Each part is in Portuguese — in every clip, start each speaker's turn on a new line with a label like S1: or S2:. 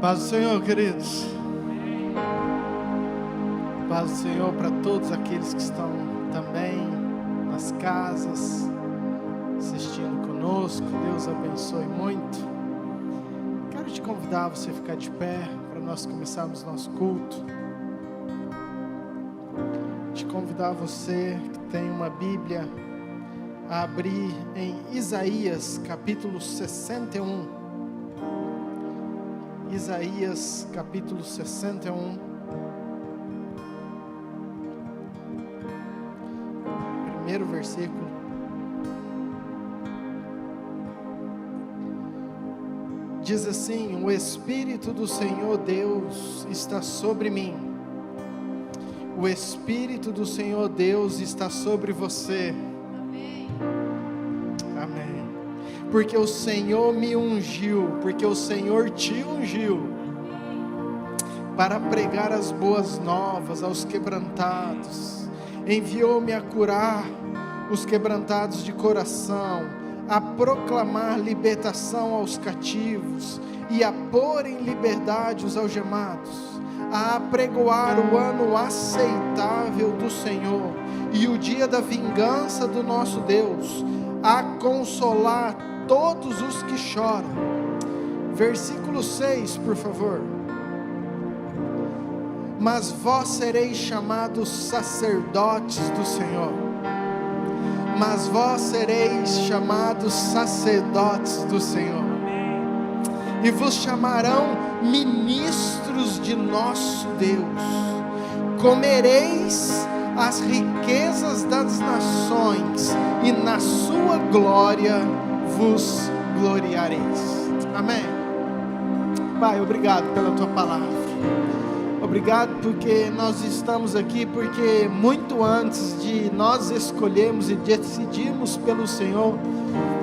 S1: Paz do Senhor, queridos. Paz do Senhor para todos aqueles que estão também nas casas, assistindo conosco. Deus abençoe muito. Quero te convidar a você ficar de pé para nós começarmos nosso culto. Te convidar a você que tem uma Bíblia a abrir em Isaías capítulo 61. Isaías capítulo 61. Primeiro versículo. Diz assim: o Espírito do Senhor Deus está sobre mim. O Espírito do Senhor Deus está sobre você. Amém. Porque o Senhor me ungiu, porque o Senhor te ungiu, para pregar as boas novas aos quebrantados. Enviou-me a curar os quebrantados de coração, a proclamar libertação aos cativos e a pôr em liberdade os algemados, a apregoar o ano aceitável do Senhor e o dia da vingança do nosso Deus, a consolar todos os que choram. Versículo 6, por favor. Mas vós sereis chamados sacerdotes do Senhor. Mas vós sereis chamados sacerdotes do Senhor. E vos chamarão ministros de nosso Deus. Comereis as riquezas das nações, e na sua glória vos gloriareis. Amém. Pai, obrigado pela tua palavra. Obrigado porque nós estamos aqui, porque muito antes de nós escolhermos e decidirmos pelo Senhor,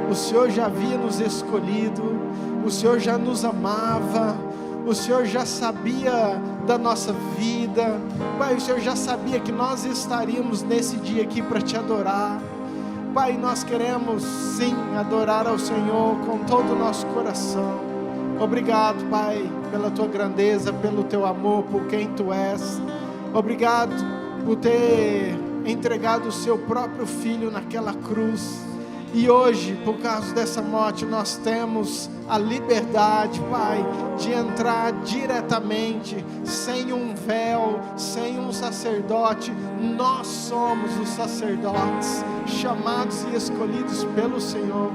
S1: o Senhor já havia nos escolhido, o Senhor já nos amava, o Senhor já sabia da nossa vida. Pai, o Senhor já sabia que nós estaríamos nesse dia aqui para te adorar. Pai, nós queremos sim adorar ao Senhor com todo o nosso coração. Obrigado, Pai, pela tua grandeza, pelo teu amor, por quem tu és. Obrigado por ter entregado o seu próprio filho naquela cruz. E hoje, por causa dessa morte, nós temos a liberdade, Pai, de entrar diretamente, sem um véu, sem um sacerdote. Nós somos os sacerdotes, chamados e escolhidos pelo Senhor.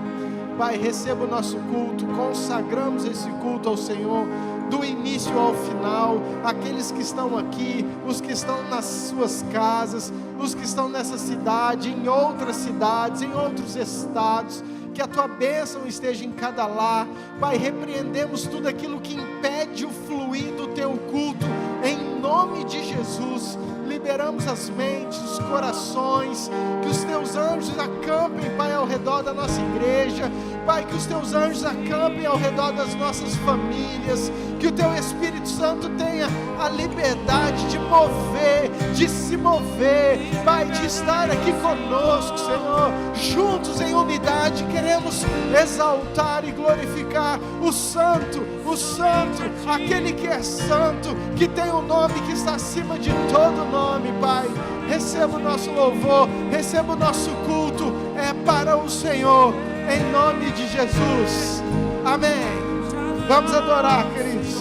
S1: Pai, receba o nosso culto, consagramos esse culto ao Senhor, do início ao final. Aqueles que estão aqui, os que estão nas suas casas, os que estão nessa cidade, em outras cidades, em outros estados, que a tua bênção esteja em cada lar. Pai, repreendemos tudo aquilo que impede o fluir do teu culto, em nome de Jesus. Liberamos as mentes, os corações, que os teus anjos acampem, Pai, ao redor da nossa igreja. Pai, que os teus anjos acampem ao redor das nossas famílias, que o teu Espírito Santo tenha a liberdade de mover, de se mover, Pai, de estar aqui conosco, Senhor, juntos em unidade. Queremos exaltar e glorificar o Santo, aquele que é santo, que tem um nome que está acima de todo nome. Pai, receba o nosso louvor, receba o nosso culto, é para o Senhor, em nome de Jesus. Amém. Vamos adorar, queridos.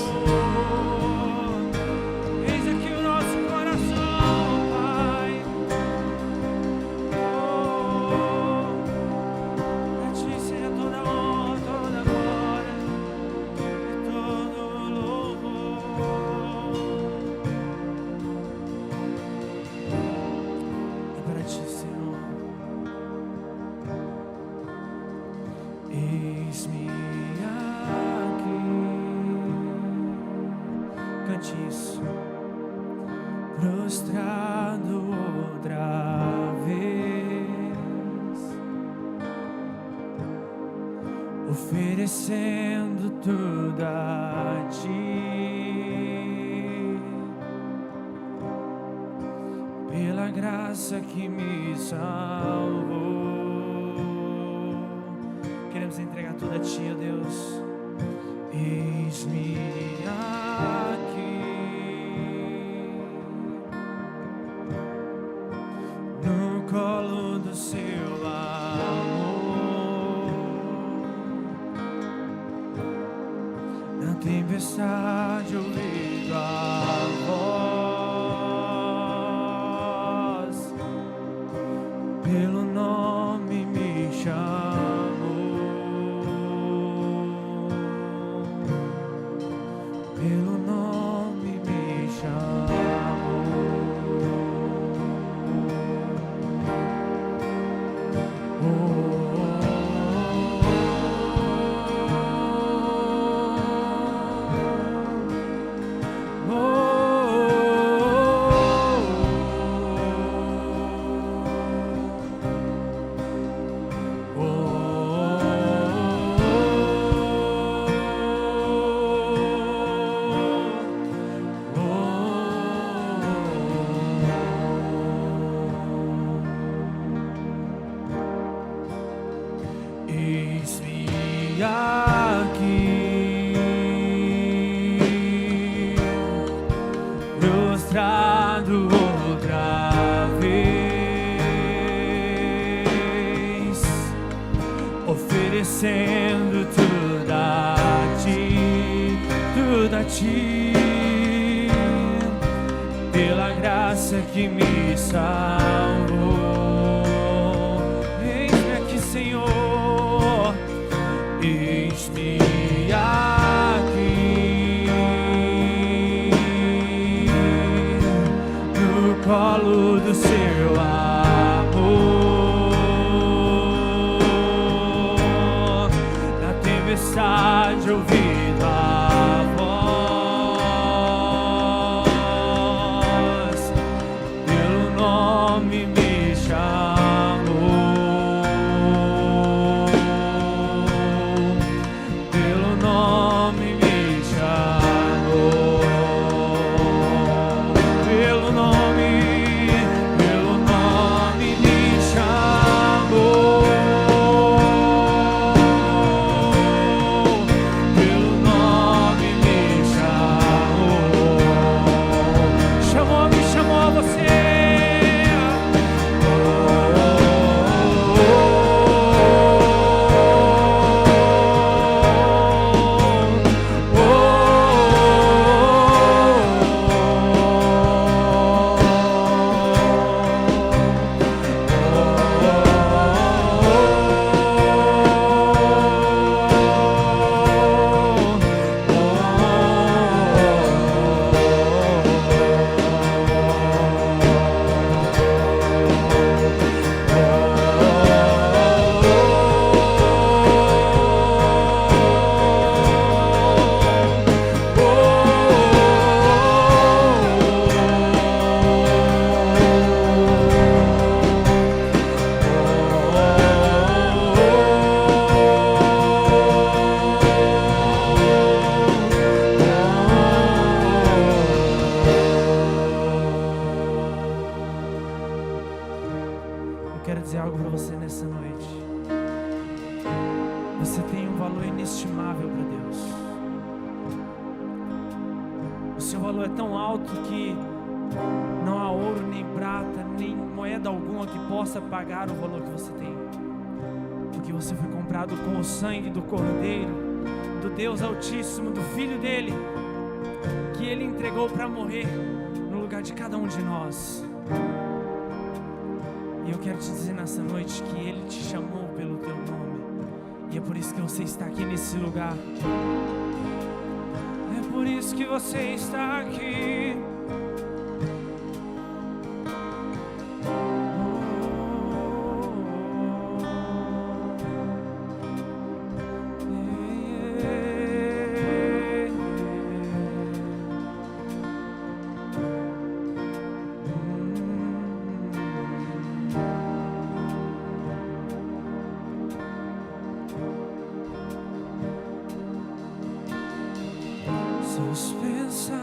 S2: Eis aqui o nosso coração, Pai. A ti seja toda honra, toda glória e todo louvor. É para ti, Senhor. Eis-me aqui, cante isso, prostrado outra vez, oferecendo tudo a ti, pela graça que me salvou. Queremos entregar tudo a ti, ó Deus. Eis-me aqui, no colo do seu amor, na tempestade ouvindo a voz, pelo nome me chamou, pelo nome me chamou. Eis-me aqui, prostrado outra vez, oferecendo tudo a ti, pela graça que me salvou. Eis-me aqui, Senhor, eis-me aqui, no colo do seu amor, na tempestade ouvindo a voz, pelo nome me chamou, pelo nome me chamou, pelo nome me chamou, pelo nome me chamou, me chamou a você. Eu quero dizer algo para você nessa noite. Você tem um valor inestimável para Deus. O seu valor é tão alto que não há ouro, nem prata, nem moeda alguma que possa pagar o valor que você tem. Porque você foi comprado com o sangue do Cordeiro, do Deus Altíssimo, do Filho dele, que ele entregou para morrer no lugar de cada um de nós. E eu quero te dizer nessa noite que Ele te chamou pelo teu nome. E é por isso que você está aqui nesse lugar. É por isso que você está aqui. Seus pensamentos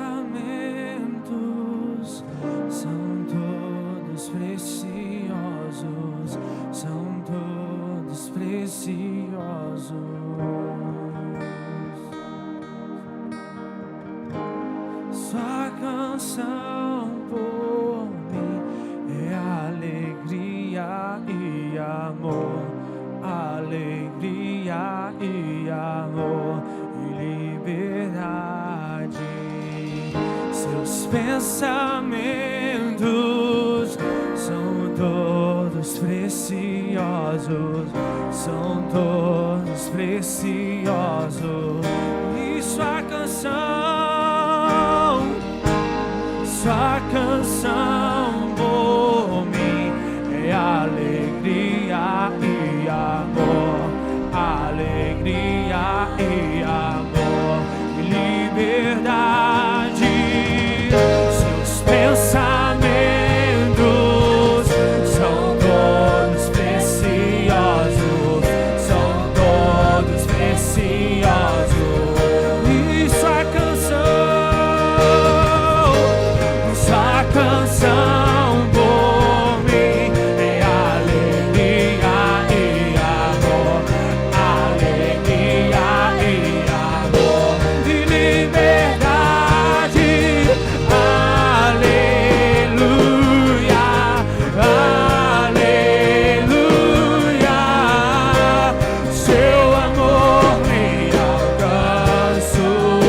S2: pensamentos são todos preciosos, são todos preciosos. E sua canção por mim é alegria e amor, alegria e amor e liberdade. Seus pensamentos são todos preciosos, são todos preciosos. E sua canção por mim é alegria e amor, alegria e amor e liberdade. Aleluia, aleluia. Seu amor me alcançou.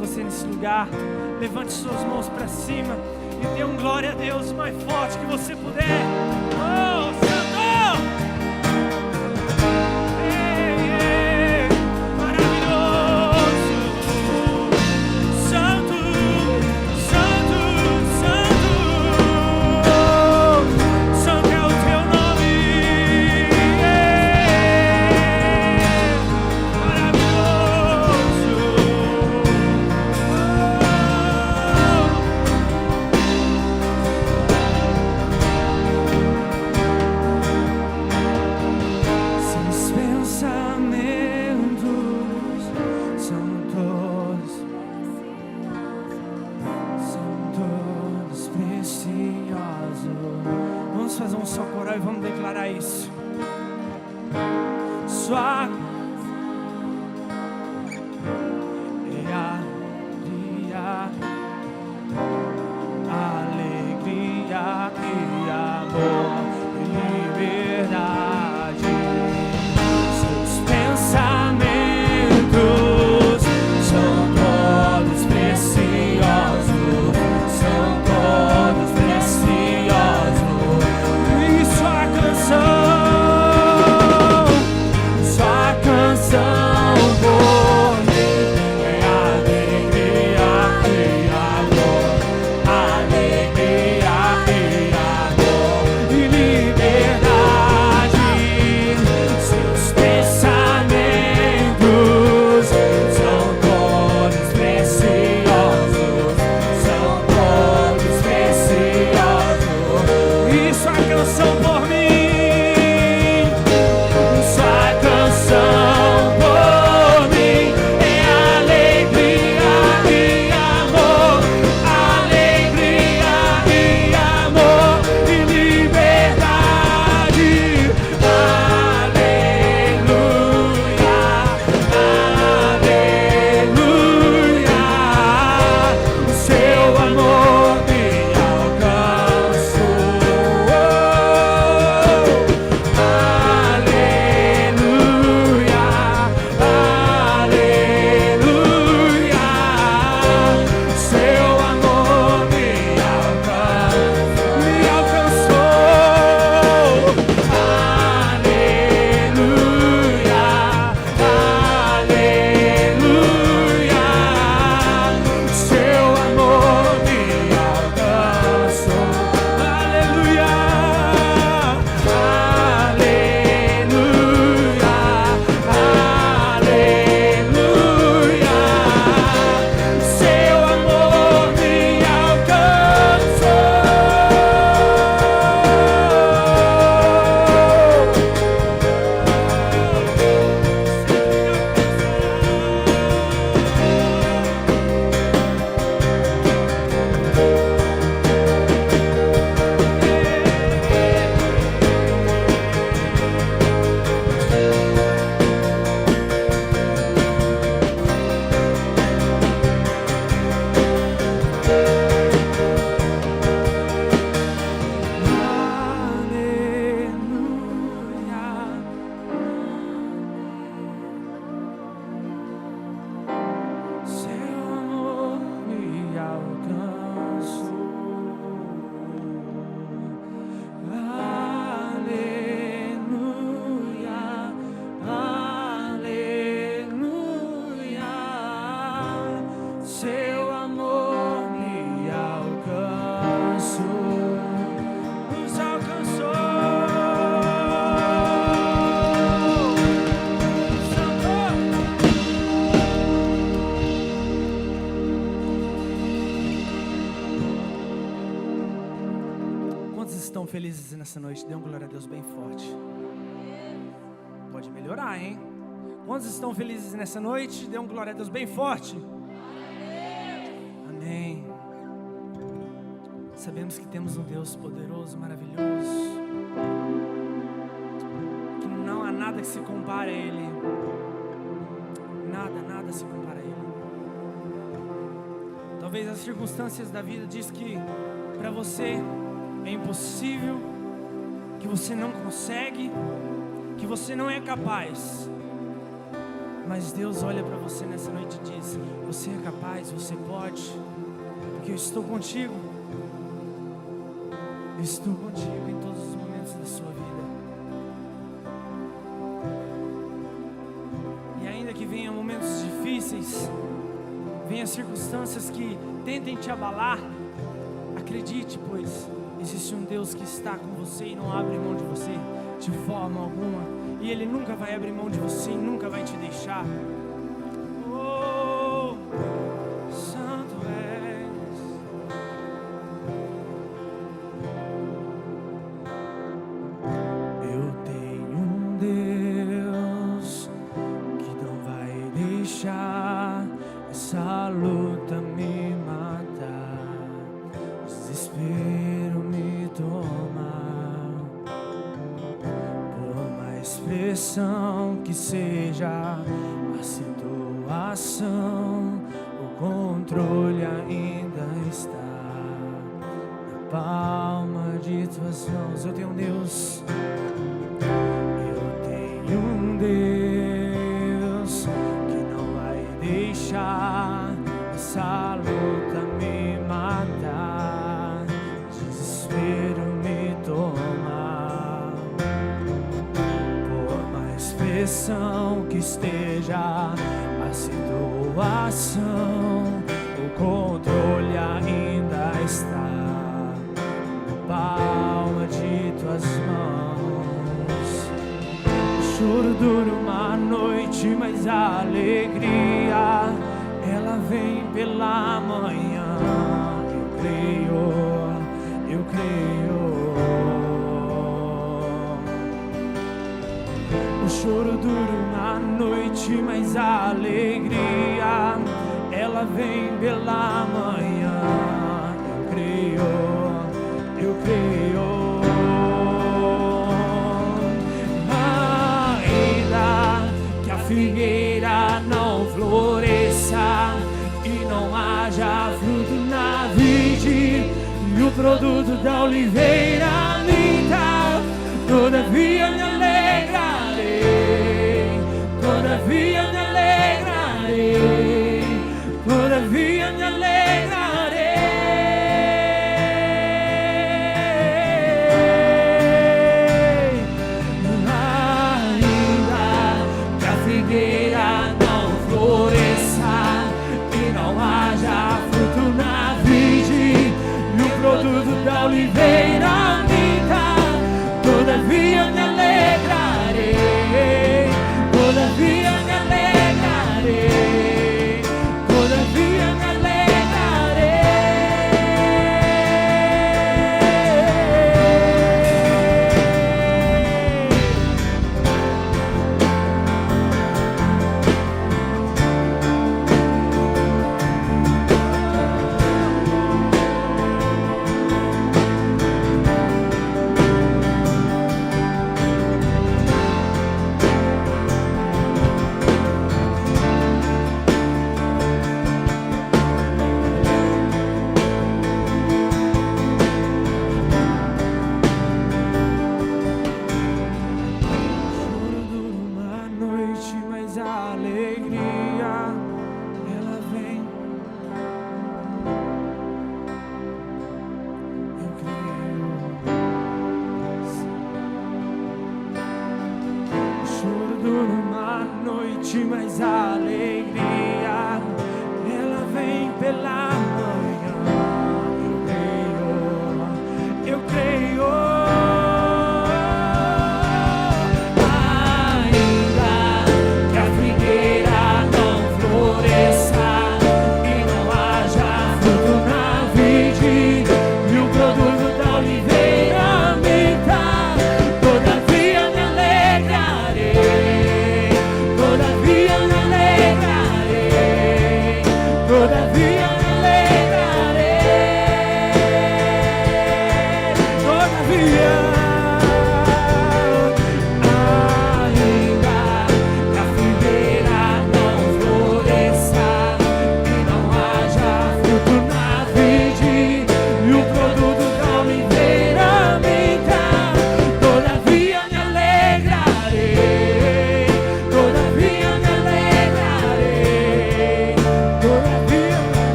S2: Você nesse lugar, levante suas mãos para cima e dê um glória a Deus mais forte que você puder. Oh, Santo! Ei, ei, maravilhoso! Santo, Santo, Santo! Santo é o teu nome! Maravilhoso! Felizes nessa noite, dê um glória a Deus bem forte. Pode melhorar, hein? Quantos estão felizes nessa noite? Dê um glória a Deus bem forte. Amém. Sabemos que temos um Deus poderoso, maravilhoso, que não há nada que se compare a Ele. Nada se compara a Ele. Talvez as circunstâncias da vida diz que para você é impossível, que você não consegue, que você não é capaz. Mas Deus olha para você nessa noite e diz: você é capaz, você pode, porque eu estou contigo. Eu estou contigo em todos os momentos da sua vida. E ainda que venham momentos difíceis, venham circunstâncias que tentem te abalar, acredite, pois existe um Deus que está com você e não abre mão de você de forma alguma. E Ele nunca vai abrir mão de você e nunca vai te deixar. Oh, Santo és. Eu tenho um Deus que não vai deixar essa luta me matar. Desespero me tomar, por mais pressão que seja a situação, o controle ainda está na palma de tuas mãos. Eu tenho um Deus, eu tenho um Deus que não vai deixar essa luta me matar, desespero me tomar, por mais pressão que esteja a situação, o controle ainda está na palma de tuas mãos. O choro dura uma noite, mas a alegria ela vem pela manhã. Eu creio. O choro dura uma noite, mas a alegria ela vem pela manhã. Eu creio. Ainda que a figueira não floresça e não haja fruto na vide, e o produto da oliveira minta, todavia me alegrarei, todavia me alegrarei, todavia me alegrarei. Ainda que a figueira não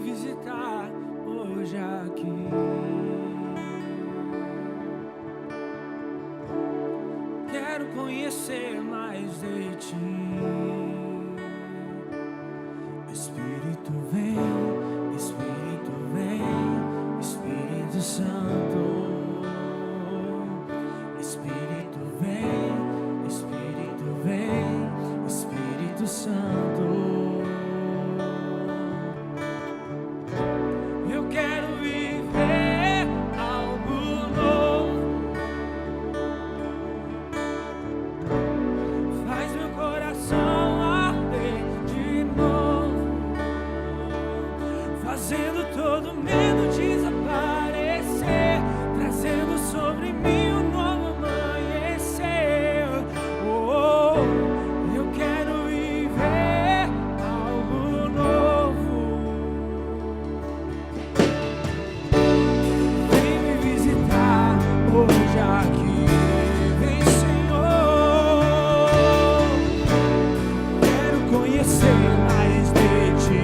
S2: visitar hoje aqui. Quero conhecer mais de ti. Espírito vem, Espírito vem, Espírito Santo. Espírito vem, Espírito vem, Espírito Santo. Eu quero viver algo novo. Faz meu coração arder de novo, fazendo todo medo desaparecer, trazendo sobre mim um novo amanhecer. Oh, eu quero viver algo novo. Vem me visitar hoje aqui, vem Senhor. Quero conhecer mais de ti.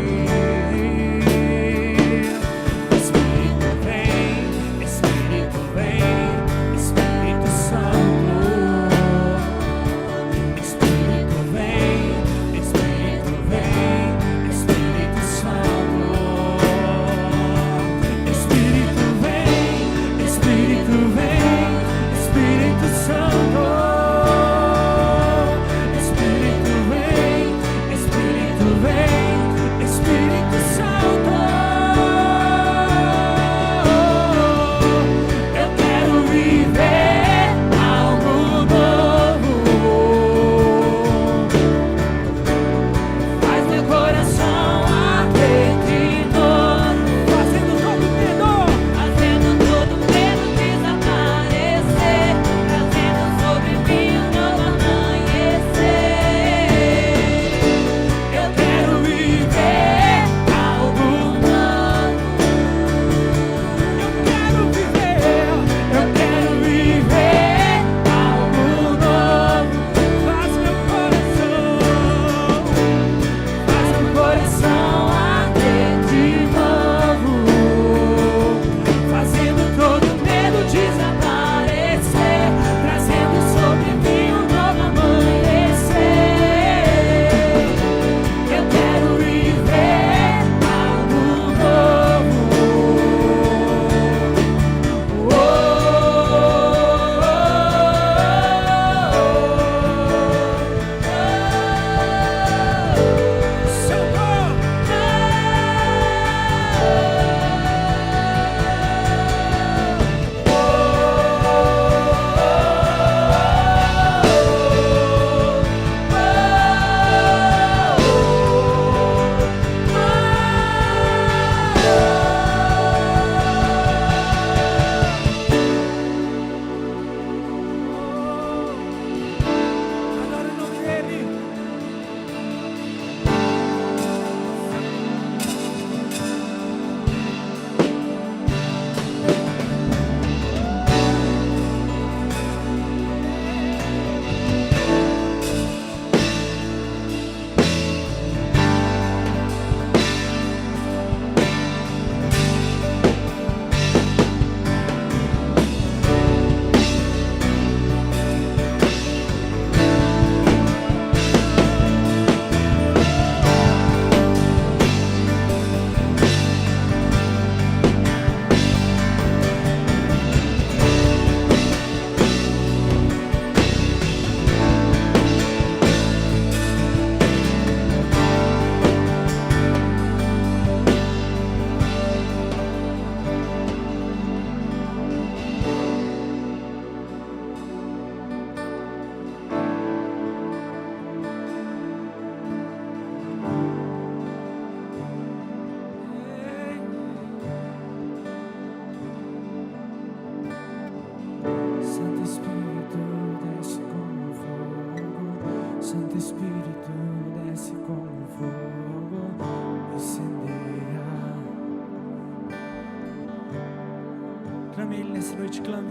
S2: Clame Ele nessa noite, clame.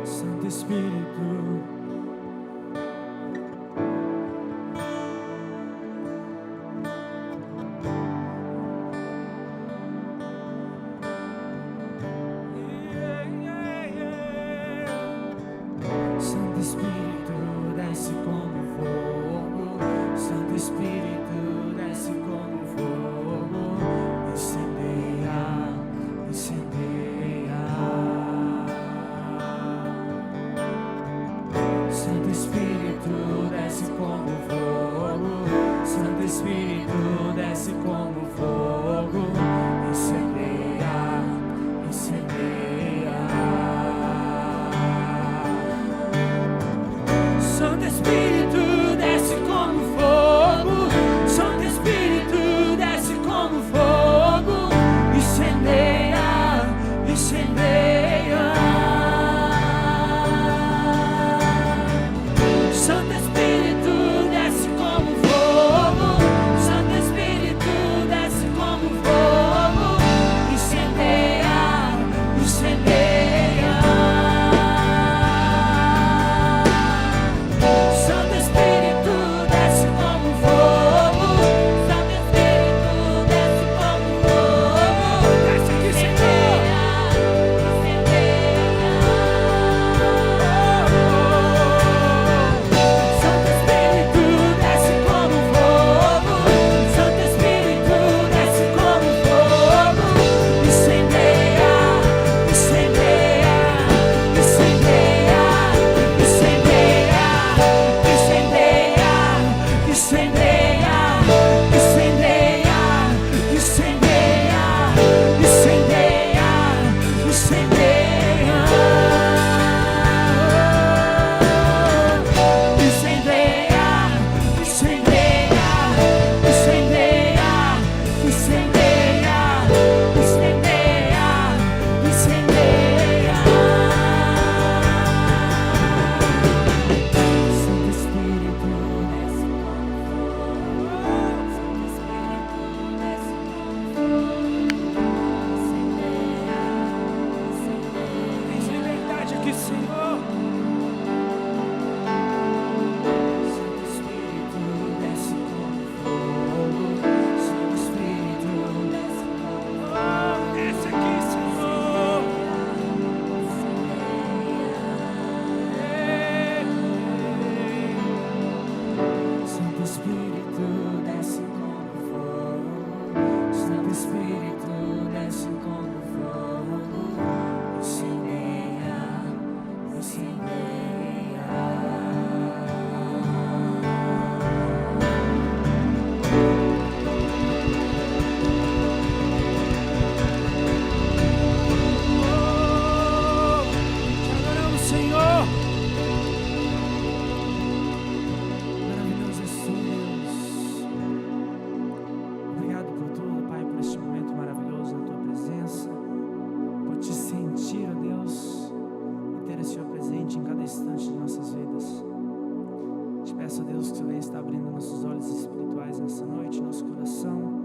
S2: Santo Espírito. Espírito desce como fogo, incendeia, incendeia. Oh, te adoramos, Senhor. Maravilhoso és tu, Deus. Obrigado por tudo, Pai, por este momento maravilhoso na tua presença, por te sentir, ó Deus, e ter esse Senhor presente em cada instante de nossas vidas. Te peço, ó Deus, que o Senhor venha estar abrindo nossos olhos espirituais nessa noite, nosso coração,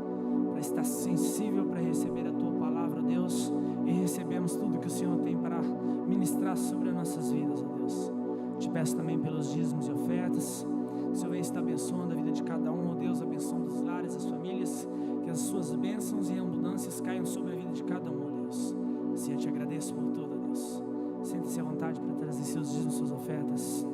S2: para estar sensível para receber a tua palavra, ó Deus, e recebemos tudo que o Senhor tem para ministrar sobre as nossas vidas, ó Deus. Te peço também pelos dízimos e ofertas, que o Senhor venha estar abençoando a vida de cada um, ó Deus, abençoando os lares, as famílias, que as suas bênçãos e abundâncias caiam sobre a vida de cada um, ó Deus. Assim eu te agradeço por tudo, ó Deus. Sinta-se à vontade para trazer seus dízimos, suas ofertas.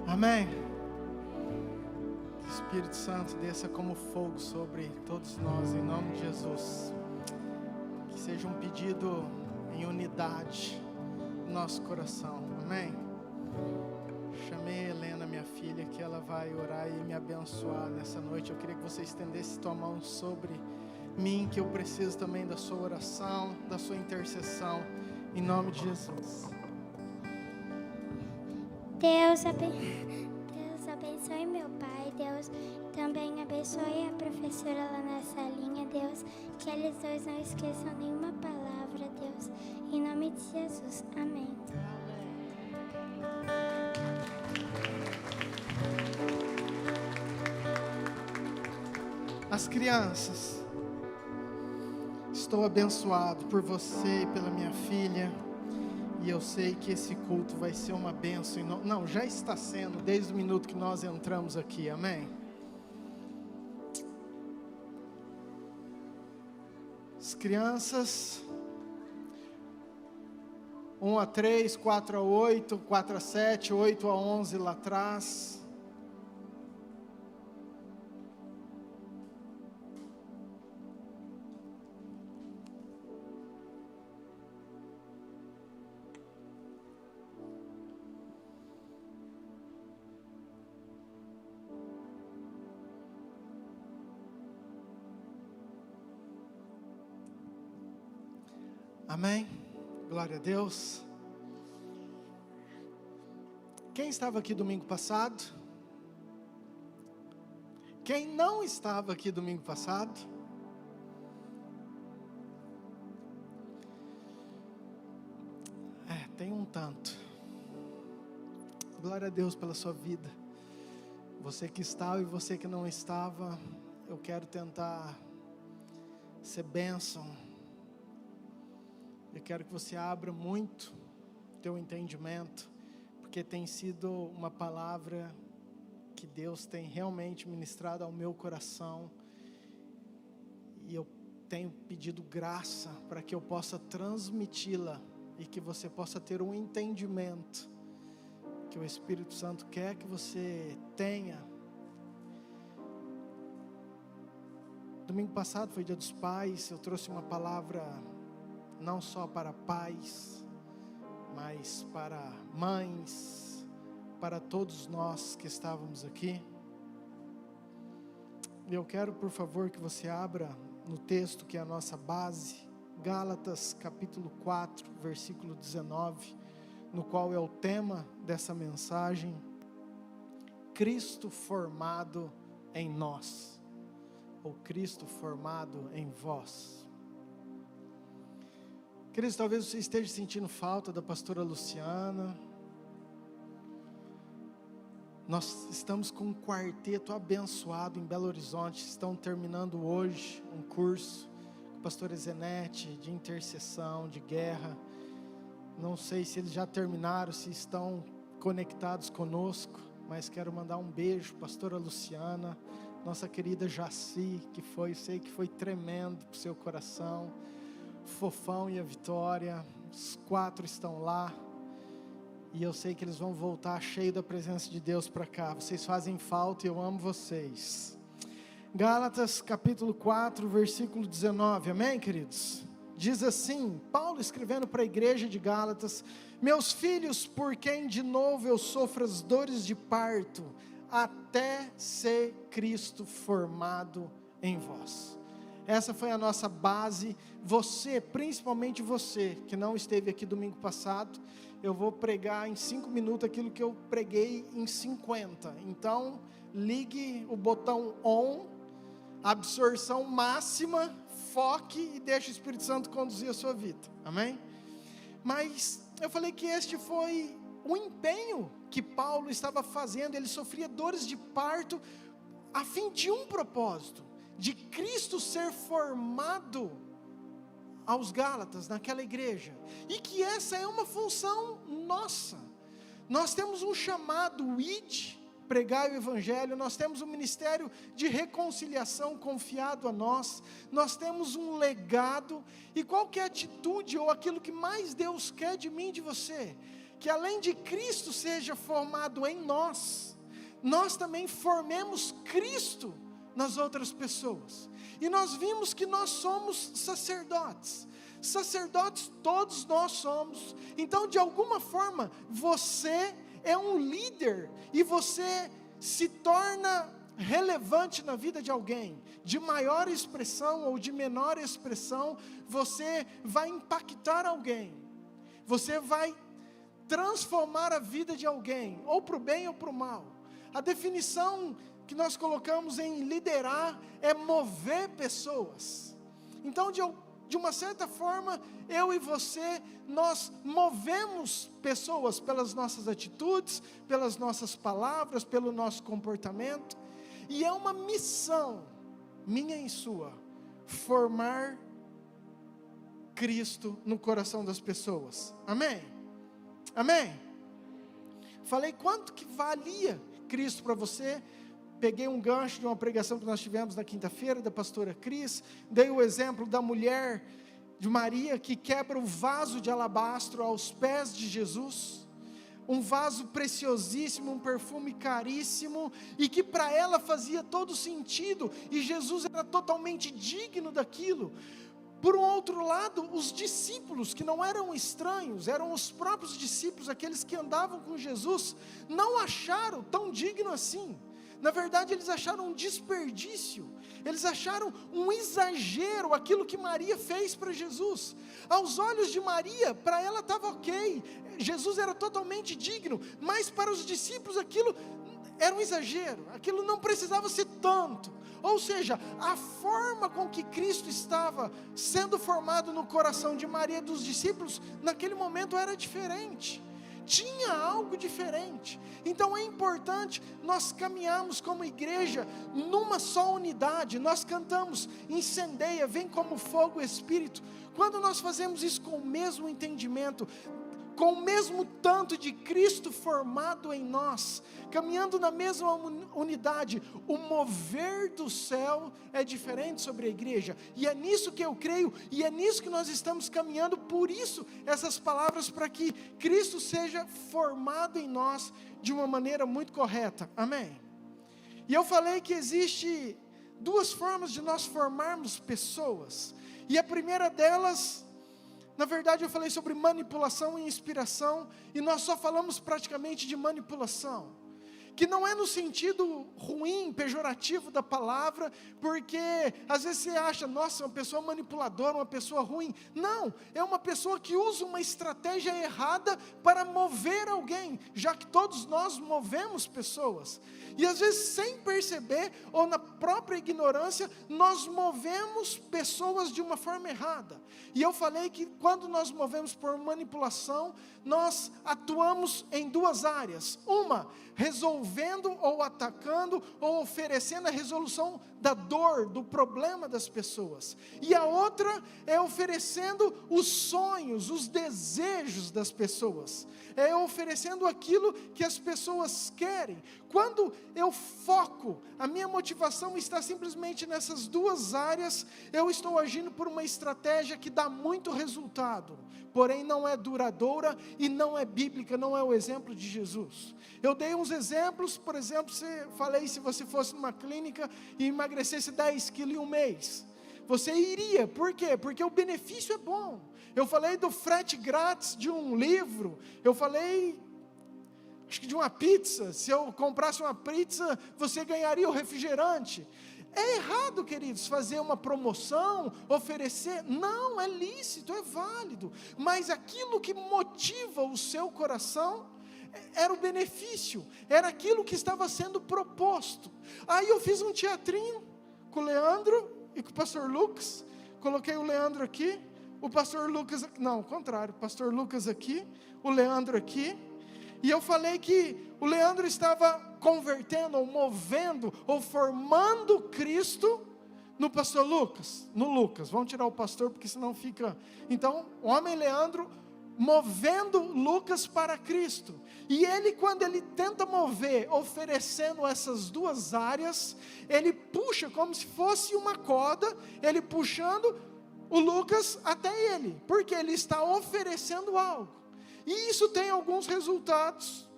S1: Amém. Que o Espírito Santo desça como fogo sobre todos nós, em nome de Jesus. Que seja um pedido em unidade no nosso coração. Amém. Chamei a Helena, minha filha, que ela vai orar e me abençoar nessa noite. Eu queria que você estendesse tua mão sobre mim, que eu preciso também da sua oração, da sua intercessão, em nome de Jesus.
S3: Deus abençoe meu pai, Deus também abençoe a professora lá na salinha, Deus, que eles dois não esqueçam nenhuma palavra, Deus, em nome de Jesus, amém.
S1: As crianças, estou abençoado por você e pela minha filha. E eu sei que esse culto vai ser uma bênção. Não, já está sendo desde o minuto que nós entramos aqui, amém? As crianças, 1 a 3, 4 a 8, 4 a 7, 8 a 11 lá atrás. Amém? Glória a Deus. Quem estava aqui domingo passado? Quem não estava aqui domingo passado? Tem um tanto. Glória a Deus pela sua vida. Você que estava e você que não estava, eu quero tentar ser bênção. Eu quero que você abra muito teu entendimento, porque tem sido uma palavra que Deus tem realmente ministrado ao meu coração, e eu tenho pedido graça para que eu possa transmiti-la e que você possa ter um entendimento que o Espírito Santo quer que você tenha. Domingo passado foi Dia dos Pais, eu trouxe uma palavra não só para pais, mas para mães, para todos nós que estávamos aqui. Eu quero, por favor, que você abra no texto que é a nossa base, Gálatas capítulo 4, versículo 19, no qual é o tema dessa mensagem, Cristo formado em nós, ou Cristo formado em vós. Queridos, talvez você esteja sentindo falta da pastora Luciana. Nós estamos com um quarteto abençoado em Belo Horizonte, estão terminando hoje um curso com a pastora Zenete, de intercessão, de guerra. Não sei se eles já terminaram, se estão conectados conosco, mas quero mandar um beijo, pastora Luciana, nossa querida Jaci, sei que foi tremendo para o seu coração, Fofão e a Vitória, os 4 estão lá. E eu sei que eles vão voltar cheio da presença de Deus para cá. Vocês fazem falta e eu amo vocês. Gálatas capítulo 4, versículo 19. Amém, queridos? Diz assim, Paulo escrevendo para a igreja de Gálatas: meus filhos, por quem de novo eu sofro as dores de parto, até ser Cristo formado em vós. Essa foi a nossa base. Você, principalmente você, que não esteve aqui domingo passado, eu vou pregar em 5 minutos aquilo que eu preguei em 50. Então, ligue o botão on, absorção máxima, foque e deixe o Espírito Santo conduzir a sua vida. Amém? Mas eu falei que este foi o empenho que Paulo estava fazendo. Ele sofria dores de parto a fim de um propósito, de Cristo ser formado aos Gálatas, naquela igreja, e que essa é uma função nossa. Nós temos um chamado, id, pregar o evangelho, nós temos um ministério de reconciliação confiado a nós, nós temos um legado, e qual que é a atitude, ou aquilo que mais Deus quer de mim e de você? Que além de Cristo seja formado em nós, nós também formemos Cristo nas outras pessoas. E nós vimos que nós somos sacerdotes todos nós somos. Então, de alguma forma, você é um líder, e você se torna relevante na vida de alguém, de maior expressão ou de menor expressão. Você vai impactar alguém, você vai transformar a vida de alguém, ou para o bem ou para o mal. A definição que nós colocamos em liderar é mover pessoas. Então, de uma certa forma, eu e você, nós movemos pessoas pelas nossas atitudes, pelas nossas palavras, pelo nosso comportamento, e é uma missão, minha e sua, formar Cristo no coração das pessoas. Amém? Amém? Falei quanto que valia Cristo para você. Peguei um gancho de uma pregação que nós tivemos na quinta-feira, da pastora Cris, dei o exemplo da mulher de Maria, que quebra o vaso de alabastro aos pés de Jesus, um vaso preciosíssimo, um perfume caríssimo, e que para ela fazia todo sentido, e Jesus era totalmente digno daquilo. Por um outro lado, os discípulos, que não eram estranhos, eram os próprios discípulos, aqueles que andavam com Jesus, não acharam tão digno assim. Na verdade, eles acharam um desperdício, eles acharam um exagero aquilo que Maria fez para Jesus. Aos olhos de Maria, para ela estava ok, Jesus era totalmente digno, mas para os discípulos aquilo era um exagero, aquilo não precisava ser tanto. Ou seja, a forma com que Cristo estava sendo formado no coração de Maria e dos discípulos, naquele momento era diferente. Tinha algo diferente. Então é importante nós caminharmos como igreja numa só unidade. Nós cantamos, incendeia, vem como fogo o Espírito. Quando nós fazemos isso com o mesmo entendimento, com o mesmo tanto de Cristo formado em nós, caminhando na mesma unidade, o mover do céu é diferente sobre a igreja, e é nisso que eu creio, e é nisso que nós estamos caminhando. Por isso, essas palavras, para que Cristo seja formado em nós de uma maneira muito correta, amém? E eu falei que existe 2 formas de nós formarmos pessoas, e a primeira delas Na verdade, eu falei sobre manipulação e inspiração, e nós só falamos praticamente de manipulação, que não é no sentido ruim, pejorativo da palavra, porque às vezes você acha, nossa, uma pessoa manipuladora, uma pessoa ruim. Não, é uma pessoa que usa uma estratégia errada para mover alguém, já que todos nós movemos pessoas. E às vezes sem perceber, ou na própria ignorância, nós movemos pessoas de uma forma errada. E eu falei que quando nós movemos por manipulação, nós atuamos em duas áreas. Uma, resolvendo ou atacando ou oferecendo a resolução da dor, do problema das pessoas. E a outra é oferecendo os sonhos, os desejos das pessoas. É oferecendo aquilo que as pessoas querem. Quando eu foco, a minha motivação está simplesmente nessas duas áreas, eu estou agindo por uma estratégia que dá muito resultado, porém não é duradoura e não é bíblica, não é o exemplo de Jesus. Eu dei uns exemplos, por exemplo, falei se você fosse numa clínica e emagrecesse 10 quilos em um mês. Você iria, por quê? Porque o benefício é bom. Eu falei do frete grátis de um livro, eu falei, acho que de uma pizza. Se eu comprasse uma pizza, você ganharia o refrigerante. É errado, queridos, fazer uma promoção, oferecer. Não, é lícito, é válido. Mas aquilo que motiva o seu coração era o benefício, era aquilo que estava sendo proposto. Aí eu fiz um teatrinho com o Leandro e com o pastor Lucas. Coloquei o Leandro aqui, o pastor Lucas, não, ao contrário, o pastor Lucas aqui, o Leandro aqui. E eu falei que o Leandro estava convertendo, ou movendo, ou formando Cristo no pastor Lucas, no Lucas. Vamos tirar o pastor, porque senão fica... Então, o homem Leandro movendo Lucas para Cristo. E ele, quando ele tenta mover, oferecendo essas duas áreas, ele puxa como se fosse uma corda, ele puxando o Lucas até ele, porque ele está oferecendo algo. E isso tem alguns resultados.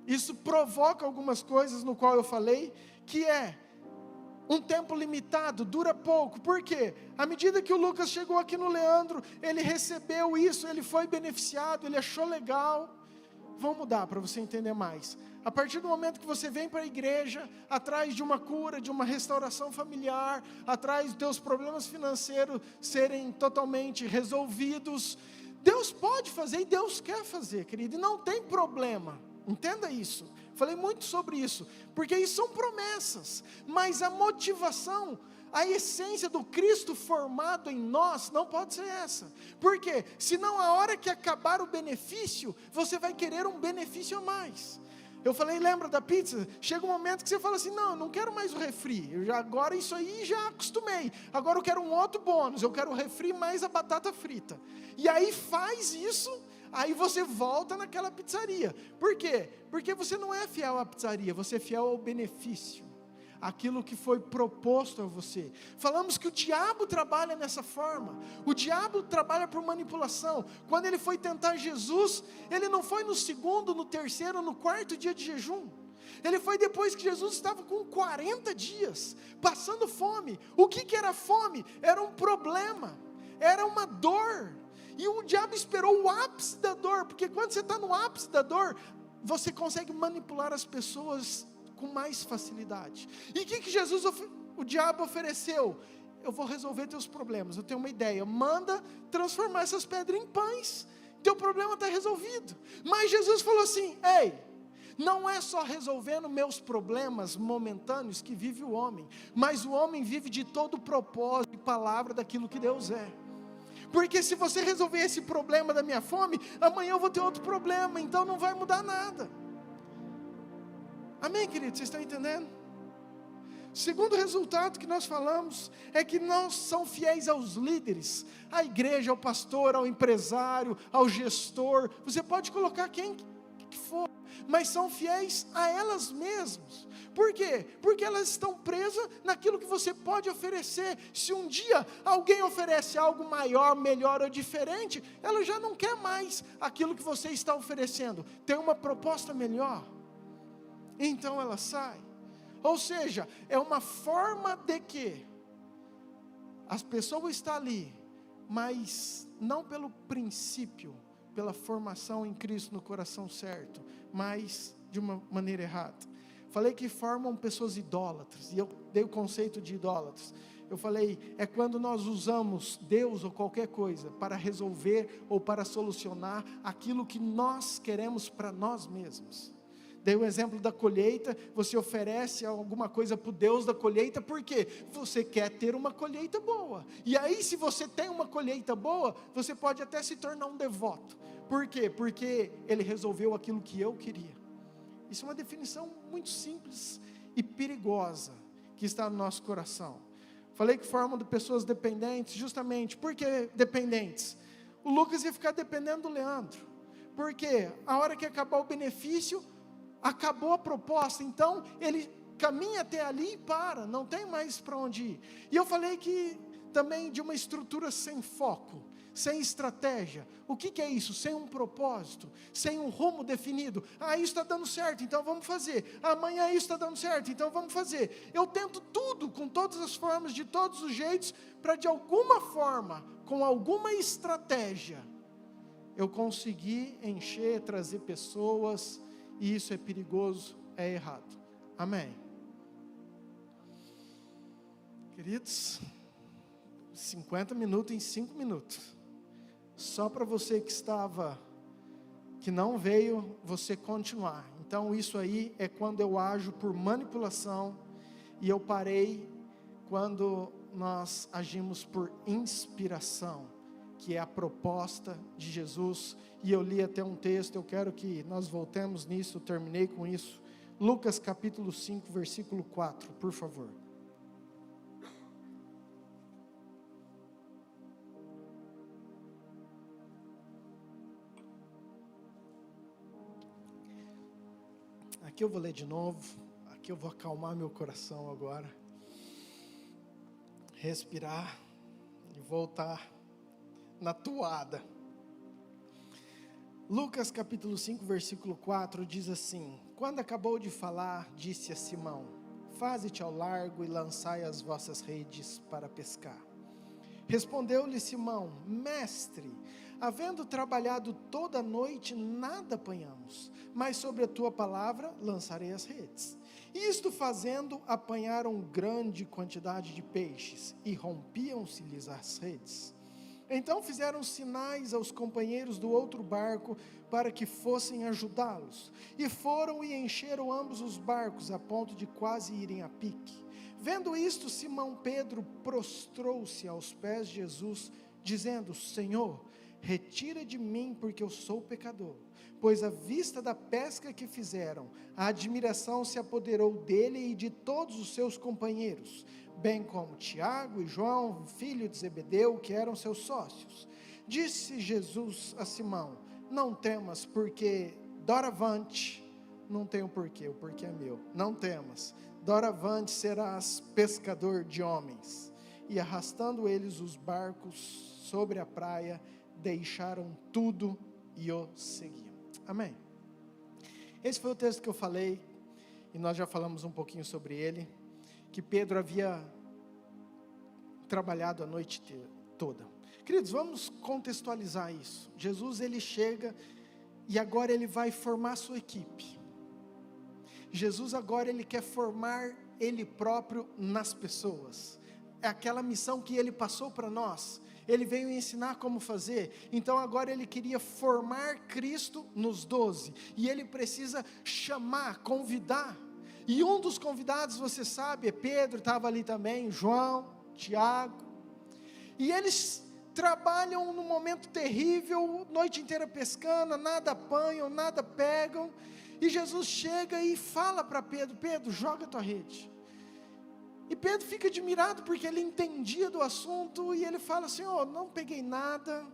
S1: Isso provoca algumas coisas no qual eu falei, que é um tempo limitado, dura pouco. Por quê? À medida que o Lucas chegou aqui no Leandro, ele recebeu isso, ele foi beneficiado, ele achou legal. Vamos mudar para você entender mais. A partir do momento que você vem para a igreja, atrás de uma cura, de uma restauração familiar, atrás dos teus problemas financeiros serem totalmente resolvidos, Deus pode fazer e Deus quer fazer, querido, e não tem problema. Entenda isso. Falei muito sobre isso, porque isso são promessas, mas a motivação, a essência do Cristo formado em nós não pode ser essa. Por quê? Senão a hora que acabar o benefício, você vai querer um benefício a mais. Eu falei, lembra da pizza? Chega um momento que você fala assim, não, eu não quero mais o refri, agora isso aí já acostumei, agora eu quero um outro bônus, eu quero o refri mais a batata frita. E aí faz isso. Aí você volta naquela pizzaria. Por quê? Porque você não é fiel à pizzaria, você é fiel ao benefício, aquilo que foi proposto a você. Falamos que o diabo trabalha nessa forma. O diabo trabalha por manipulação. Quando ele foi tentar Jesus, ele não foi no segundo, no terceiro, no quarto dia de jejum. Ele foi depois que Jesus estava com 40 dias, passando fome. O que era fome? Era um problema, era uma dor. E o diabo esperou o ápice da dor, porque quando você está no ápice da dor, você consegue manipular as pessoas com mais facilidade. E o que Jesus, o diabo ofereceu? Eu vou resolver teus problemas, eu tenho uma ideia, manda transformar essas pedras em pães, teu problema está resolvido. Mas Jesus falou assim, ei, não é só resolvendo meus problemas momentâneos que vive o homem, mas o homem vive de todo o propósito e palavra daquilo que Deus é. Porque se você resolver esse problema da minha fome, amanhã eu vou ter outro problema, então não vai mudar nada. Amém, queridos? Vocês estão entendendo? Segundo resultado que nós falamos, é que não são fiéis aos líderes, à igreja, ao pastor, ao empresário, ao gestor, você pode colocar quem que for, mas são fiéis a elas mesmas. Por quê? Porque elas estão presas naquilo que você pode oferecer. Se um dia alguém oferece algo maior, melhor ou diferente, ela já não quer mais aquilo que você está oferecendo. Tem uma proposta melhor, então ela sai. Ou seja, é uma forma de que as pessoas estão ali mas não pelo princípio, pela formação em Cristo no coração certo, mas de uma maneira errada. Falei que formam pessoas idólatras, e eu dei o conceito de idólatras. Eu falei, é quando nós usamos Deus ou qualquer coisa para resolver ou para solucionar aquilo que nós queremos para nós mesmos. Dei o exemplo da colheita, você oferece alguma coisa para o Deus da colheita, por quê? Você quer ter uma colheita boa, e aí se você tem uma colheita boa, você pode até se tornar um devoto. Por quê? Porque Ele resolveu aquilo que eu queria. Isso é uma definição muito simples e perigosa, que está no nosso coração. Falei que formam de pessoas dependentes, justamente, por que dependentes? O Lucas ia ficar dependendo do Leandro, porque a hora que acabar o benefício, acabou a proposta, então ele caminha até ali e para, não tem mais para onde ir. E eu falei que também de uma estrutura sem foco, sem estratégia. O que é isso? Sem um propósito, sem um rumo definido. Isso está dando certo, então vamos fazer. Amanhã isso está dando certo, então vamos fazer. Eu tento tudo, com todas as formas, de todos os jeitos, para de alguma forma, com alguma estratégia, eu conseguir encher, trazer pessoas. E isso é perigoso, é errado. Amém? Queridos, 50 minutos em 5 minutos. Só para você que não veio, você continuar. Então isso aí é quando eu ajo por manipulação, e eu parei quando nós agimos por inspiração, que é a proposta de Jesus. E eu li até um texto, eu quero que nós voltemos nisso, eu terminei com isso. Lucas capítulo 5, versículo 4, por favor. Aqui eu vou ler de novo, aqui eu vou acalmar meu coração agora, respirar e voltar na toada. Lucas capítulo 5, versículo 4 diz assim: quando acabou de falar, disse a Simão: faze-te ao largo e lançai as vossas redes para pescar. Respondeu-lhe Simão: mestre, havendo trabalhado toda a noite, nada apanhamos, mas sobre a tua palavra lançarei as redes. Isto fazendo, apanharam grande quantidade de peixes, e rompiam-se-lhes as redes. Então fizeram sinais aos companheiros do outro barco, para que fossem ajudá-los, e foram e encheram ambos os barcos, a ponto de quase irem a pique. Vendo isto, Simão Pedro prostrou-se aos pés de Jesus, dizendo: Senhor, retira de mim, porque eu sou pecador. Pois à vista da pesca que fizeram, a admiração se apoderou dele e de todos os seus companheiros, bem como Tiago e João, filho de Zebedeu, que eram seus sócios. Disse Jesus a Simão: não temas, porque doravante, não tem o porquê é meu, não temas, doravante serás pescador de homens. E arrastando eles os barcos sobre a praia, deixaram tudo e o seguiam. Amém? Esse foi o texto que eu falei, e nós já falamos um pouquinho sobre ele, que Pedro havia trabalhado a noite toda. Queridos, vamos contextualizar isso. Jesus, ele chega, e agora ele vai formar a sua equipe. Jesus agora, ele quer formar ele próprio nas pessoas. É aquela missão que ele passou para nós. Ele veio ensinar como fazer. Então agora ele queria formar Cristo nos 12. E ele precisa chamar, convidar. E um dos convidados, você sabe, é Pedro, estava ali também, João, Tiago. E eles trabalham num momento terrível, noite inteira pescando, nada apanham, nada pegam. E Jesus chega e fala para Pedro: Pedro, joga a tua rede. E Pedro fica admirado, porque ele entendia do assunto, e ele fala: Senhor, não peguei nada,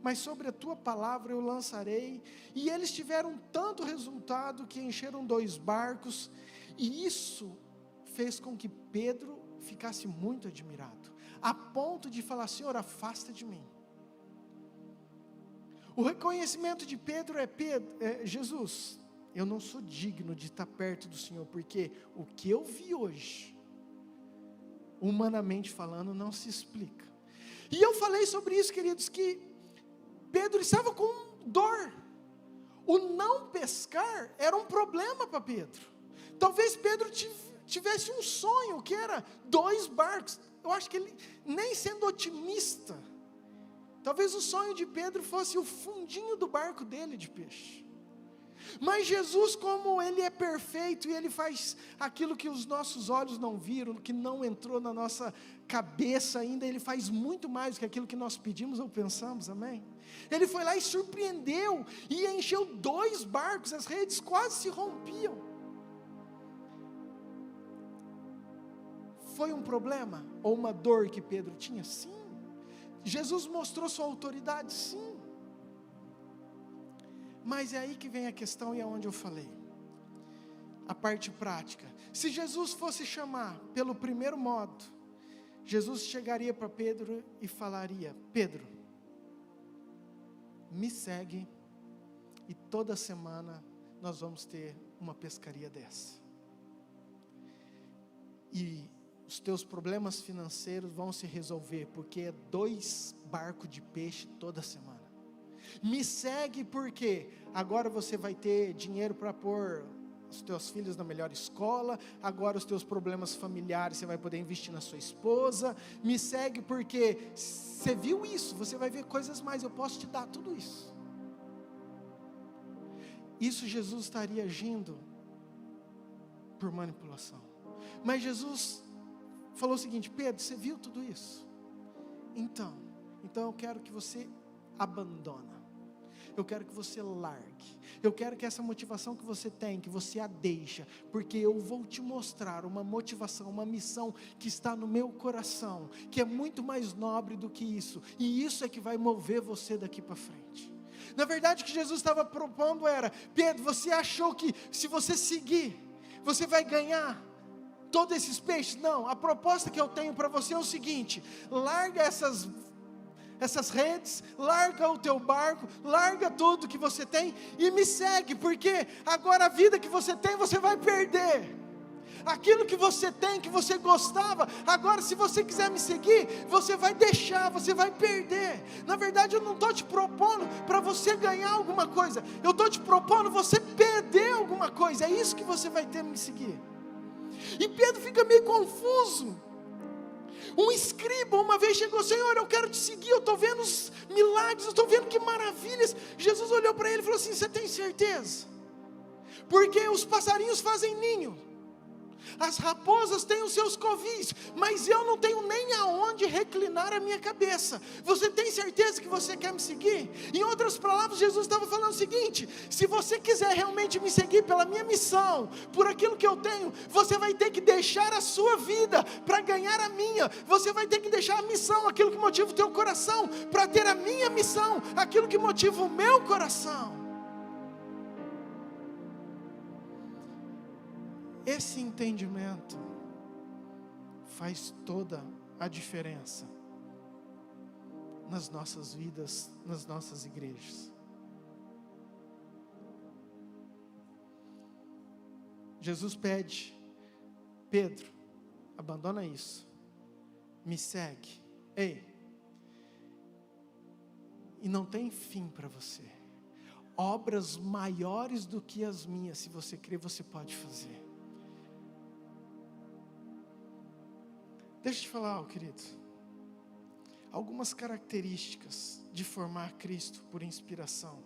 S1: mas sobre a tua palavra eu lançarei. E eles tiveram tanto resultado, que encheram 2 barcos, e isso fez com que Pedro ficasse muito admirado, a ponto de falar: Senhor, afasta de mim. O reconhecimento de Pedro Jesus, eu não sou digno de estar perto do Senhor, porque o que eu vi hoje, humanamente falando, não se explica. E eu falei sobre isso, queridos, que Pedro estava com dor. O não pescar era um problema para Pedro. Talvez Pedro tivesse um sonho, que era 2 barcos. Eu acho que ele, nem sendo otimista, talvez o sonho de Pedro fosse o fundinho do barco dele de peixe. Mas Jesus, como Ele é perfeito e Ele faz aquilo que os nossos olhos não viram, que não entrou na nossa cabeça ainda, Ele faz muito mais do que aquilo que nós pedimos ou pensamos, amém? Ele foi lá e surpreendeu, e encheu 2 barcos, as redes quase se rompiam. Foi um problema ou uma dor que Pedro tinha? Sim. Jesus mostrou sua autoridade? Sim. Mas é aí que vem a questão, e é onde eu falei, a parte prática. Se Jesus fosse chamar pelo primeiro modo, Jesus chegaria para Pedro e falaria: Pedro, me segue, e toda semana nós vamos ter uma pescaria dessa, e os teus problemas financeiros vão se resolver, porque é 2 barcos de peixe toda semana. Me segue, porque agora você vai ter dinheiro para pôr os teus filhos na melhor escola, agora os teus problemas familiares você vai poder investir na sua esposa. Me segue porque você viu isso, você vai ver coisas mais, eu posso te dar tudo isso. Isso Jesus estaria agindo por manipulação. Mas Jesus falou o seguinte: Pedro, você viu tudo isso? Então eu quero que você abandona. Eu quero que você largue. Eu quero que essa motivação que você tem, que você a deixa, porque eu vou te mostrar uma motivação, uma missão que está no meu coração, que é muito mais nobre do que isso, e isso é que vai mover você daqui para frente. Na verdade, o que Jesus estava propondo era: Pedro, você achou que se você seguir, você vai ganhar todos esses peixes? Não, a proposta que eu tenho para você é o seguinte: larga essas redes, larga o teu barco, larga tudo que você tem e me segue, porque agora a vida que você tem, você vai perder. Aquilo que você tem, que você gostava, agora se você quiser me seguir, você vai deixar, você vai perder. Na verdade, eu não estou te propondo para você ganhar alguma coisa, eu estou te propondo você perder alguma coisa. É isso que você vai ter me seguir. E Pedro fica meio confuso. Um escriba uma vez chegou: Senhor, eu quero te seguir, eu estou vendo os milagres, eu estou vendo que maravilhas. Jesus olhou para ele e falou assim: você tem certeza? Porque os passarinhos fazem ninho, as raposas têm os seus covis, mas eu não tenho nem aonde reclinar a minha cabeça. Você tem certeza que você quer me seguir? Em outras palavras, Jesus estava falando o seguinte: se você quiser realmente me seguir pela minha missão, por aquilo que eu tenho, você vai ter que deixar a sua vida para ganhar a minha. Você vai ter que deixar a missão, aquilo que motiva o teu coração, para ter a minha missão, aquilo que motiva o meu coração. Esse entendimento faz toda a diferença nas nossas vidas, nas nossas igrejas. Jesus pede: Pedro, abandona isso, me segue. Ei, e não tem fim para você. Obras maiores do que as minhas, se você crer, você pode fazer. Deixa eu te falar, querido, algumas características de formar Cristo por inspiração.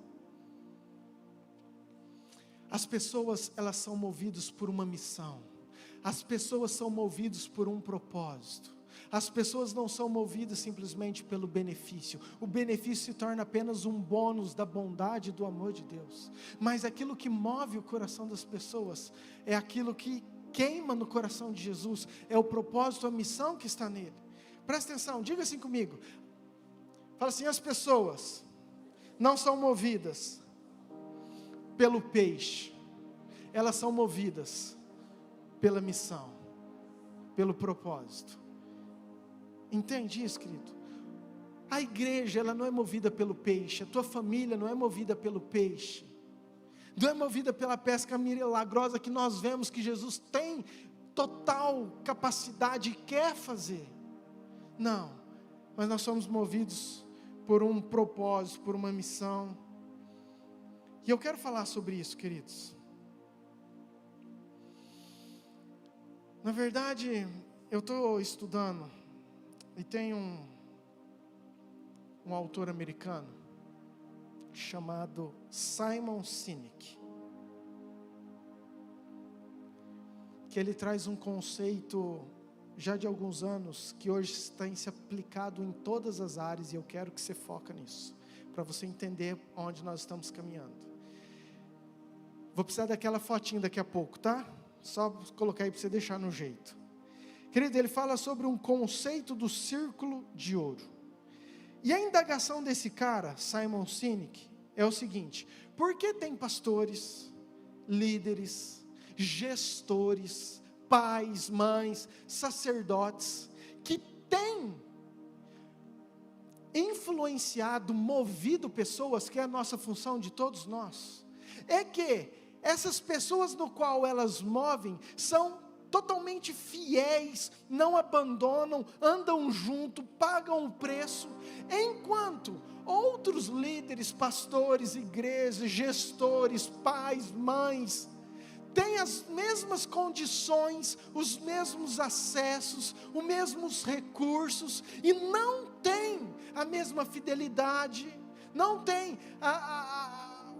S1: As pessoas, elas são movidas por uma missão. As pessoas são movidas por um propósito. As pessoas não são movidas simplesmente pelo benefício. O benefício se torna apenas um bônus da bondade e do amor de Deus. Mas aquilo que move o coração das pessoas é aquilo que queima no coração de Jesus, é o propósito, a missão que está nele. Presta atenção, diga assim comigo. Fala assim: as pessoas não são movidas pelo peixe, elas são movidas pela missão, pelo propósito. Entende isso, querido? A igreja, ela não é movida pelo peixe, a tua família não é movida pelo peixe, não é movida pela pesca milagrosa que nós vemos que Jesus tem total capacidade e quer fazer. Não, mas nós somos movidos por um propósito, por uma missão. E eu quero falar sobre isso, queridos. Na verdade, eu estou estudando, e tem um autor americano, chamado Simon Sinek, que ele traz um conceito, já de alguns anos, que hoje tem se aplicado em todas as áreas, e eu quero que você foque nisso, para você entender onde nós estamos caminhando. Vou precisar daquela fotinha daqui a pouco, tá? Só colocar aí para você deixar no jeito. Querido, ele fala sobre um conceito do círculo de ouro. E a indagação desse cara, Simon Sinek, é o seguinte: por que tem pastores, líderes, gestores, pais, mães, sacerdotes, que têm influenciado, movido pessoas, que é a nossa função de todos nós? É que essas pessoas no qual elas movem são totalmente fiéis, não abandonam, andam junto, pagam o preço, enquanto outros líderes, pastores, igrejas, gestores, pais, mães, têm as mesmas condições, os mesmos acessos, os mesmos recursos, e não têm a mesma fidelidade, não têm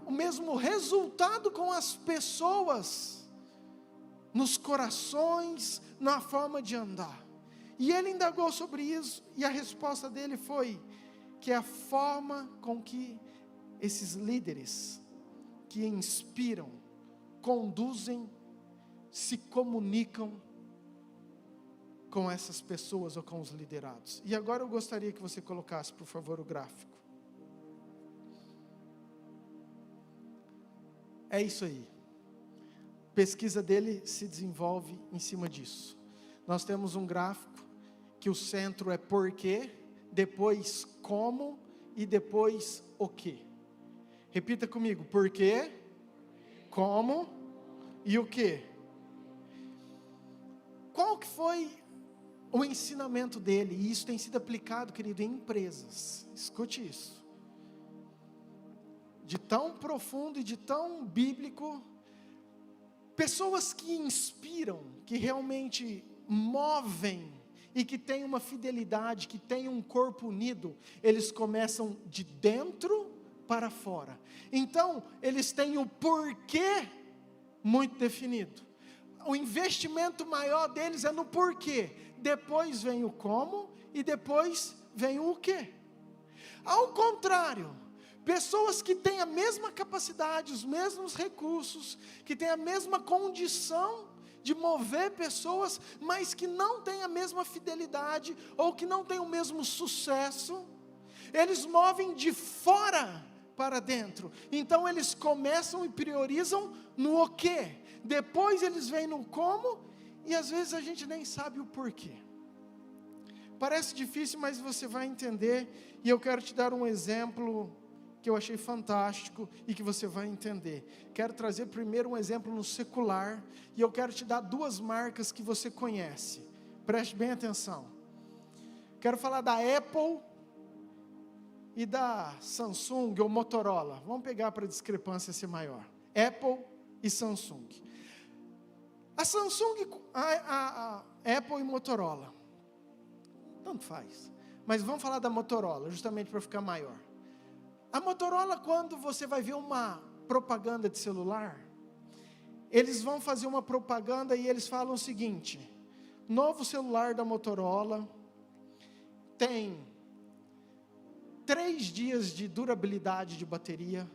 S1: o mesmo resultado com as pessoas, nos corações, na forma de andar. E ele indagou sobre isso, e a resposta dele foi que a forma com que esses líderes, que inspiram, conduzem, se comunicam com essas pessoas ou com os liderados. E agora eu gostaria que você colocasse, por favor, o gráfico. É isso aí. A pesquisa dele se desenvolve em cima disso. Nós temos um gráfico que o centro é porquê, depois como e depois o quê. Repita comigo: porquê, como e o quê. Qual que foi o ensinamento dele? E isso tem sido aplicado, querido, em empresas. Escute isso. De tão profundo e de tão bíblico, pessoas que inspiram, que realmente movem, e que têm uma fidelidade, que têm um corpo unido, eles começam de dentro para fora. Então, eles têm o porquê muito definido. O investimento maior deles é no porquê. Depois vem o como e depois vem o quê. Ao contrário, pessoas que têm a mesma capacidade, os mesmos recursos, que têm a mesma condição de mover pessoas, mas que não têm a mesma fidelidade, ou que não têm o mesmo sucesso, eles movem de fora para dentro. Então eles começam e priorizam no o quê, depois eles vêm no como, e às vezes a gente nem sabe o porquê. Parece difícil, mas você vai entender, e eu quero te dar um exemplo que eu achei fantástico e que você vai entender. Quero trazer primeiro um exemplo no secular, e eu quero te dar duas marcas que você conhece. Preste bem atenção. Quero falar da Apple e da Samsung ou Motorola. Vamos pegar para a discrepância ser maior. Apple e Samsung. A Samsung, a Apple e Motorola, tanto faz, mas vamos falar da Motorola, justamente para ficar maior. A Motorola, quando você vai ver uma propaganda de celular, eles vão fazer uma propaganda e eles falam o seguinte: novo celular da Motorola tem 3 dias de durabilidade de bateria,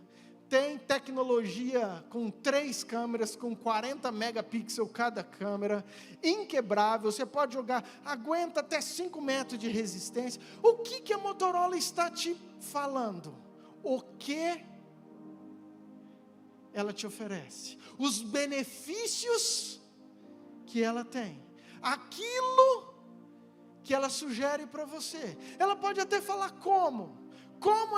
S1: tem tecnologia com 3 câmeras, com 40 megapixels cada câmera, inquebrável, você pode jogar, aguenta até 5 metros de resistência. O que a Motorola está te falando? O que ela te oferece, os benefícios que ela tem, aquilo que ela sugere para você. Ela pode até falar como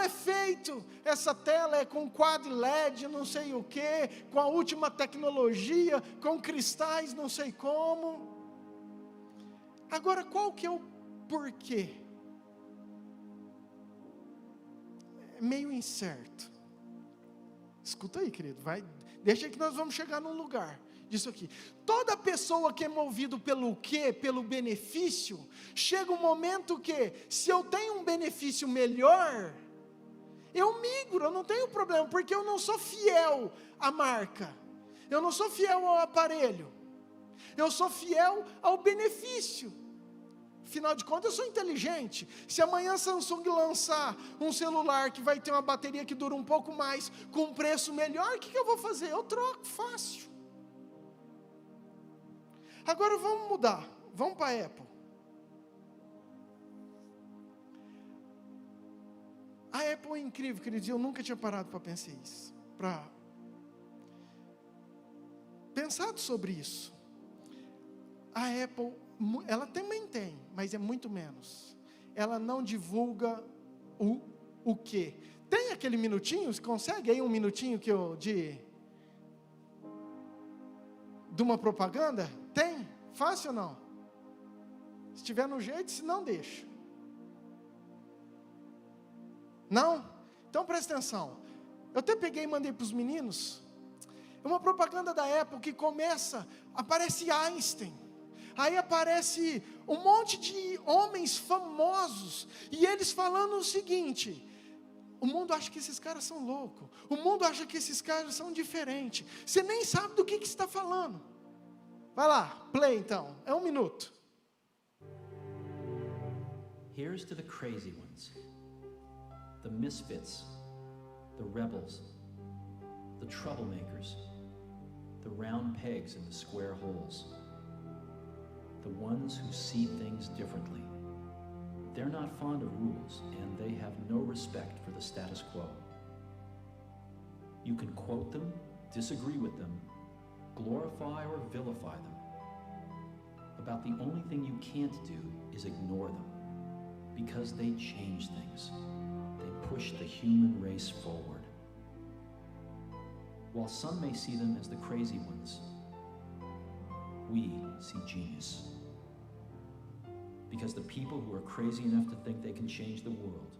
S1: é feito essa tela, é com quad LED, não sei o que, com a última tecnologia, com cristais, não sei como. Agora, qual que é o porquê? meio incerto. Escuta aí, querido, deixa que nós vamos chegar num lugar disso aqui. Toda pessoa que é movido pelo quê? Pelo benefício, chega um momento que, se eu tenho um benefício melhor, eu migro, eu não tenho problema, porque eu não sou fiel à marca, eu não sou fiel ao aparelho, eu sou fiel ao benefício. Afinal de contas, eu sou inteligente. Se amanhã a Samsung lançar um celular que vai ter uma bateria que dura um pouco mais, com um preço melhor, o que eu vou fazer? Eu troco, fácil. Agora vamos mudar, vamos para a Apple. A Apple é incrível, queridos, eu nunca tinha parado para pensar isso, para pensado sobre isso. A Apple, ela também tem, mas é muito menos. Ela não divulga o quê? Tem aquele minutinho, você consegue aí um minutinho de uma propaganda? Tem? Fácil ou não? Se tiver no jeito, se não, deixa. Não? Então presta atenção. Eu até peguei e mandei para os meninos. É uma propaganda da Apple que começa, aparece Einstein. Aí aparece um monte de homens famosos, e eles falando o seguinte: o mundo acha que esses caras são loucos, o mundo acha que esses caras são diferentes, você nem sabe do que está falando. Vai lá, play então, é 1 minuto.
S4: Here's to the crazy ones, the misfits, the rebels, the troublemakers, the round pegs in the square holes. The ones who see things differently. They're not fond of rules, and they have no respect for the status quo. You can quote them, disagree with them, glorify or vilify them. About the only thing you can't do is ignore them, because they change things. They push the human race forward. While some may see them as the crazy ones, we see genius. Because the people who are crazy enough to think they can change the world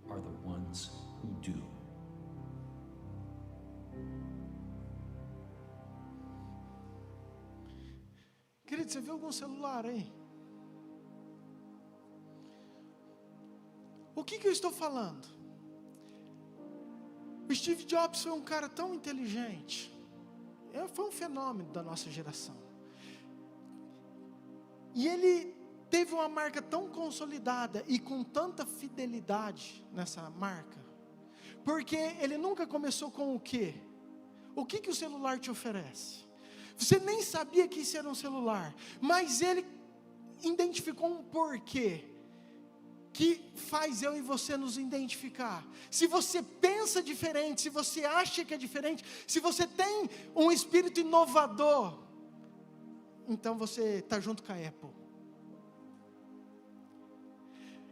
S4: are the ones who do.
S1: Querido, você viu algum celular aí? O que eu estou falando? O Steve Jobs foi um cara tão inteligente. Foi um fenômeno da nossa geração. E ele teve uma marca tão consolidada e com tanta fidelidade nessa marca, porque ele nunca começou com o quê? O que o celular te oferece? Você nem sabia que isso era um celular, mas ele identificou um porquê que faz eu e você nos identificar. Se você pensa diferente, se você acha que é diferente, se você tem um espírito inovador, então você está junto com a Apple.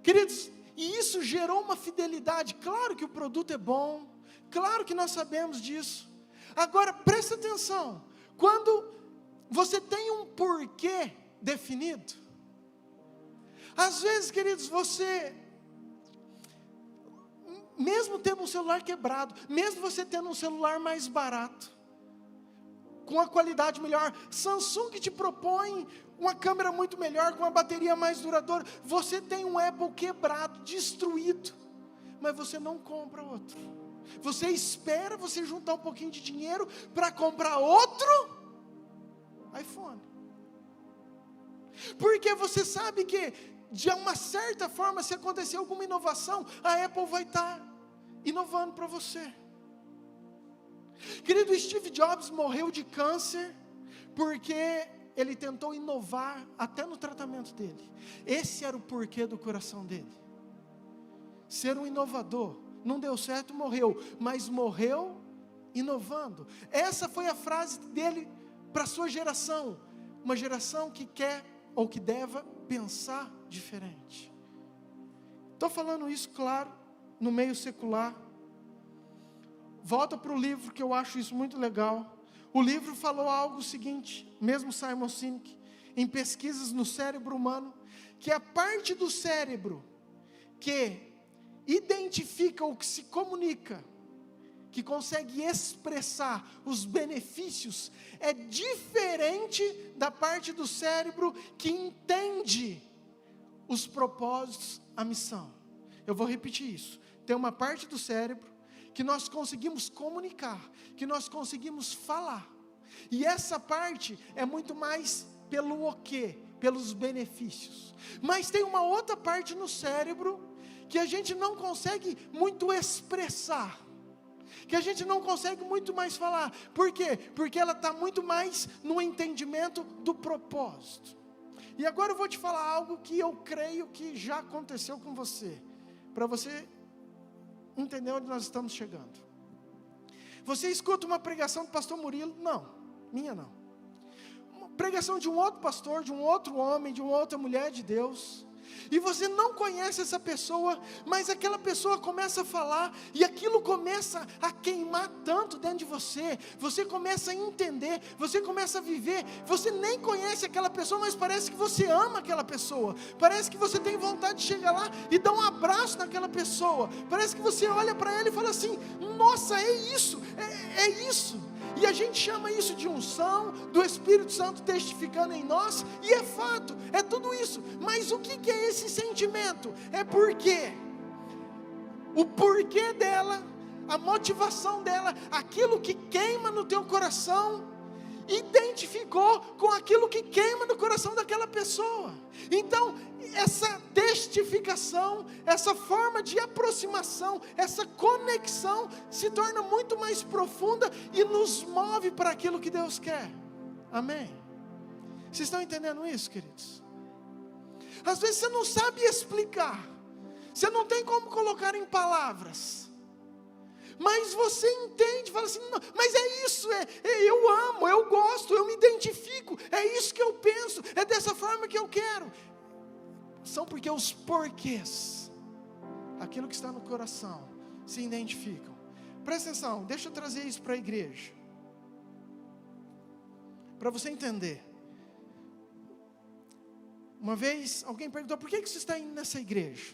S1: Queridos, e isso gerou uma fidelidade. Claro que o produto é bom, claro que nós sabemos disso. Agora, presta atenção, quando você tem um porquê definido, às vezes, queridos, você, mesmo tendo um celular quebrado, mesmo você tendo um celular mais barato, com a qualidade melhor, Samsung te propõe uma câmera muito melhor, com uma bateria mais duradoura, você tem um Apple quebrado, destruído, mas você não compra outro. Você espera você juntar um pouquinho de dinheiro para comprar outro iPhone. Porque você sabe que, de uma certa forma, se acontecer alguma inovação, a Apple vai estar inovando para você. Querido, Steve Jobs morreu de câncer porque ele tentou inovar até no tratamento dele. Esse era o porquê do coração dele. Ser um inovador. Não deu certo, morreu, mas morreu inovando. Essa foi a frase dele para a sua geração. Uma geração que quer ou que deva pensar diferente. Estou falando isso, claro, no meio secular. Volta para o livro, que eu acho isso muito legal. O livro falou algo seguinte, mesmo Simon Sinek, em pesquisas no cérebro humano, que a parte do cérebro que identifica ou que se comunica, que consegue expressar os benefícios, é diferente da parte do cérebro que entende os propósitos, a missão. Eu vou repetir isso. Tem uma parte do cérebro que nós conseguimos comunicar, que nós conseguimos falar. E essa parte é muito mais pelo o quê? Pelos benefícios. Mas tem uma outra parte no cérebro que a gente não consegue muito expressar, que a gente não consegue muito mais falar. Por quê? Porque ela está muito mais no entendimento do propósito. E agora eu vou te falar algo que eu creio que já aconteceu com você, para você entender onde nós estamos chegando. Você escuta uma pregação do pastor Murilo? Não, minha não. Uma pregação de um outro pastor, de um outro homem, de uma outra mulher de Deus, e você não conhece essa pessoa, mas aquela pessoa começa a falar, e aquilo começa a queimar tanto dentro de você, você começa a entender, você começa a viver, você nem conhece aquela pessoa, mas parece que você ama aquela pessoa, parece que você tem vontade de chegar lá e dar um abraço naquela pessoa, parece que você olha para ela e fala assim, nossa, é isso, é isso. E a gente chama isso de unção, do Espírito Santo testificando em nós, e é fato, é tudo isso. Mas o que é esse sentimento? É porque o porquê dela, a motivação dela, aquilo que queima no teu coração, identificou com aquilo que queima no coração daquela pessoa. Então, essa testificação, essa forma de aproximação, essa conexão se torna muito mais profunda e nos move para aquilo que Deus quer. Amém? Vocês estão entendendo isso, queridos? Às vezes você não sabe explicar, você não tem como colocar em palavras, mas você entende, fala assim, não, mas é isso, eu amo, eu gosto, eu me identifico, é isso que eu penso, é dessa forma que eu quero. São porque os porquês, aquilo que está no coração, se identificam. Presta atenção, deixa eu trazer isso para a igreja, para você entender. Uma vez alguém perguntou, por que você está indo nessa igreja?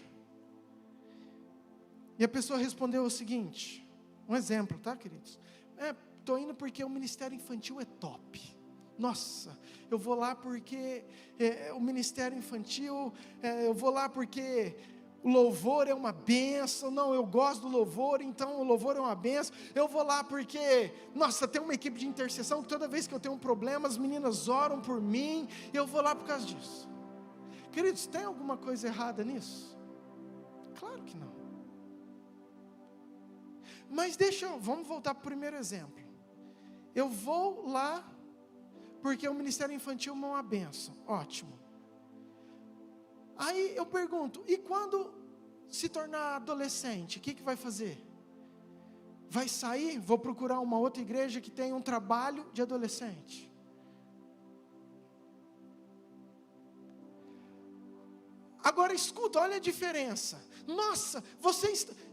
S1: E a pessoa respondeu o seguinte, um exemplo, tá, queridos? Estou indo porque o ministério infantil é top. Nossa, eu vou lá porque o ministério infantil, eu vou lá porque o louvor é uma bênção. Não, eu gosto do louvor, então o louvor é uma bênção. Eu vou lá porque, nossa, tem uma equipe de intercessão que toda vez que eu tenho um problema, as meninas oram por mim. Eu vou lá por causa disso. Queridos, tem alguma coisa errada nisso? Claro que não. Mas vamos voltar para o primeiro exemplo. Eu vou lá porque o ministério infantil é uma bênção. Ótimo. Aí eu pergunto, e quando se tornar adolescente, o que vai fazer? Vai sair? Vou procurar uma outra igreja que tenha um trabalho de adolescente. Agora escuta, olha a diferença. Nossa,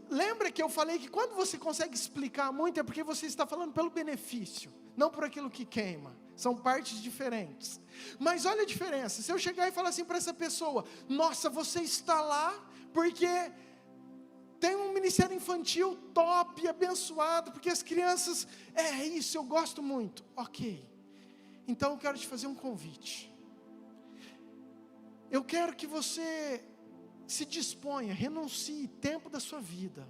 S1: lembra que eu falei que quando você consegue explicar muito é porque você está falando pelo benefício, não por aquilo que queima. São partes diferentes. Mas olha a diferença. Se eu chegar e falar assim para essa pessoa, nossa, você está lá porque tem um ministério infantil top, abençoado, porque as crianças, é isso, eu gosto muito. Ok. Então eu quero te fazer um convite. Eu quero que você se disponha, renuncie tempo da sua vida,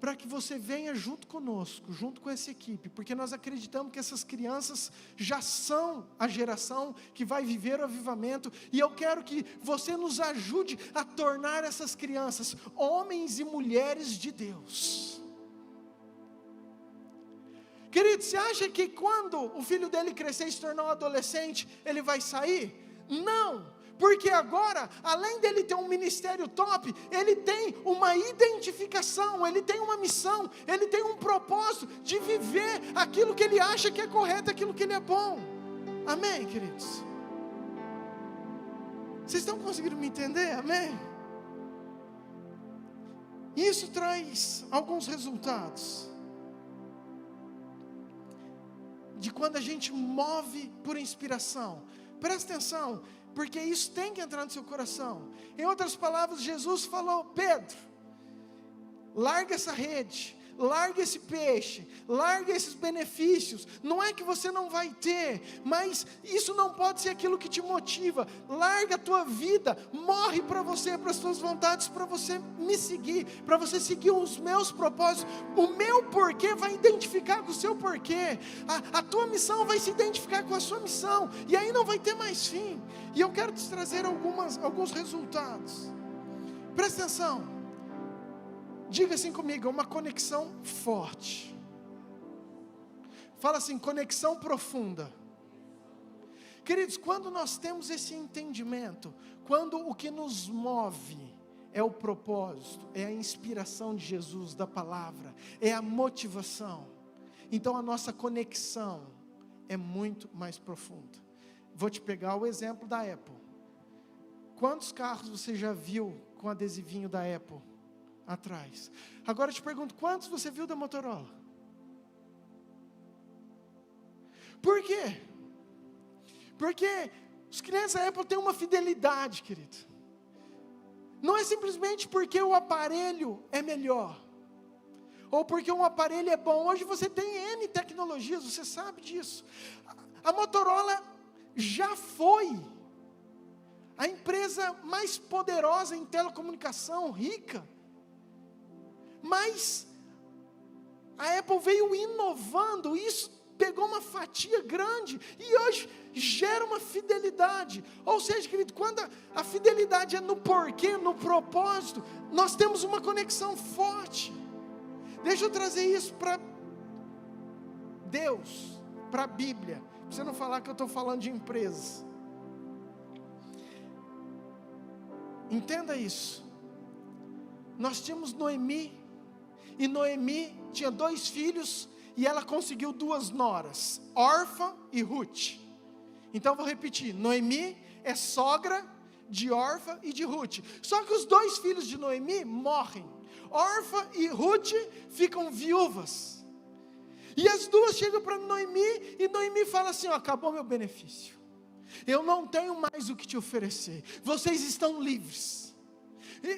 S1: para que você venha junto conosco, junto com essa equipe, porque nós acreditamos que essas crianças já são a geração que vai viver o avivamento, e eu quero que você nos ajude a tornar essas crianças homens e mulheres de Deus. Querido, você acha que quando o filho dele crescer e se tornar um adolescente, ele vai sair? Não! Porque agora, além dele ter um ministério top, ele tem uma identificação, ele tem uma missão, ele tem um propósito de viver aquilo que ele acha que é correto, aquilo que ele é bom. Amém, queridos? Vocês estão conseguindo me entender? Amém? Isso traz alguns resultados de quando a gente move por inspiração. Presta atenção, porque isso tem que entrar no seu coração. Em outras palavras, Jesus falou, Pedro, larga essa rede, larga esse peixe, larga esses benefícios. Não é que você não vai ter, mas isso não pode ser aquilo que te motiva. Larga a tua vida, morre para você, para as tuas vontades, para você me seguir, para você seguir os meus propósitos. O meu porquê vai identificar com o seu porquê, a tua missão vai se identificar com a sua missão, e aí não vai ter mais fim. E eu quero te trazer alguns resultados. Presta atenção. Diga assim comigo, uma conexão forte. Fala assim, conexão profunda. Queridos, quando nós temos esse entendimento, quando o que nos move é o propósito, é a inspiração de Jesus, da palavra, é a motivação, então a nossa conexão é muito mais profunda. Vou te pegar o exemplo da Apple. Quantos carros você já viu com adesivinho da Apple atrás? Agora eu te pergunto, quantos você viu da Motorola? Por quê? Porque os clientes da Apple têm uma fidelidade, querido. Não é simplesmente porque o aparelho é melhor, ou porque um aparelho é bom. Hoje você tem N tecnologias, você sabe disso. A Motorola já foi a empresa mais poderosa em telecomunicação, rica. Mas a Apple veio inovando, isso pegou uma fatia grande, e hoje gera uma fidelidade. Ou seja, querido, quando a fidelidade é no porquê, no propósito, nós temos uma conexão forte. Deixa eu trazer isso para Deus, para a Bíblia, para você não falar que eu estou falando de empresas. Entenda isso. Nós tínhamos Noemi, e Noemi tinha 2 filhos, e ela conseguiu 2 noras, Orfa e Ruth. Então vou repetir, Noemi é sogra de Orfa e de Ruth. Só que os 2 filhos de Noemi morrem. Orfa e Ruth ficam viúvas. E as duas chegam para Noemi, e Noemi fala assim, acabou meu benefício. Eu não tenho mais o que te oferecer. Vocês estão livres.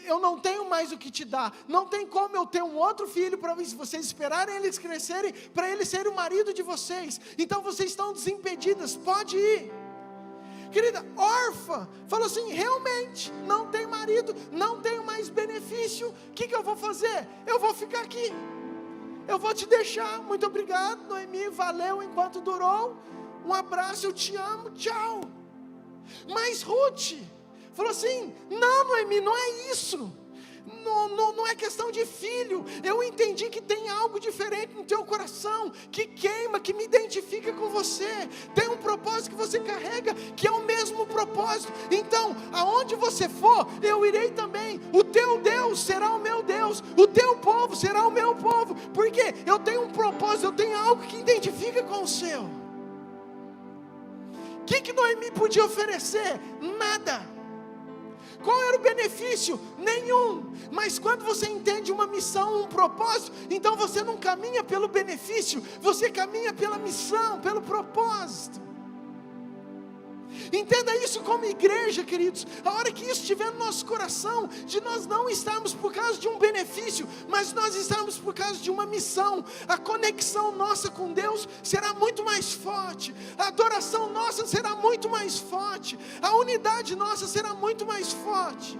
S1: Eu não tenho mais o que te dar. Não tem como eu ter um outro filho para vocês esperarem eles crescerem, para ele ser o marido de vocês. Então vocês estão desimpedidas, pode ir. Querida, Orfa falou assim, realmente, não tem marido, não tenho mais benefício, o que eu vou fazer? Eu vou ficar aqui, eu vou te deixar, muito obrigado Noemi, valeu enquanto durou, um abraço, eu te amo, tchau. Mas Ruth falou assim, não Noemi, não é isso, não é questão de filho, eu entendi que tem algo diferente no teu coração, que queima, que me identifica com você, tem um propósito que você carrega, que é o mesmo propósito, então, aonde você for, eu irei também, o teu Deus será o meu Deus, o teu povo será o meu povo, porque eu tenho um propósito, eu tenho algo que identifica com o seu. O que Noemi podia oferecer? Nada. Qual era o benefício? Nenhum. Mas quando você entende uma missão, um propósito, então você não caminha pelo benefício, você caminha pela missão, pelo propósito. Entenda isso como igreja, queridos. A hora que isso estiver no nosso coração, de nós não estarmos por causa de um benefício, mas nós estarmos por causa de uma missão, a conexão nossa com Deus será muito mais forte, a adoração nossa será muito mais forte, a unidade nossa será muito mais forte.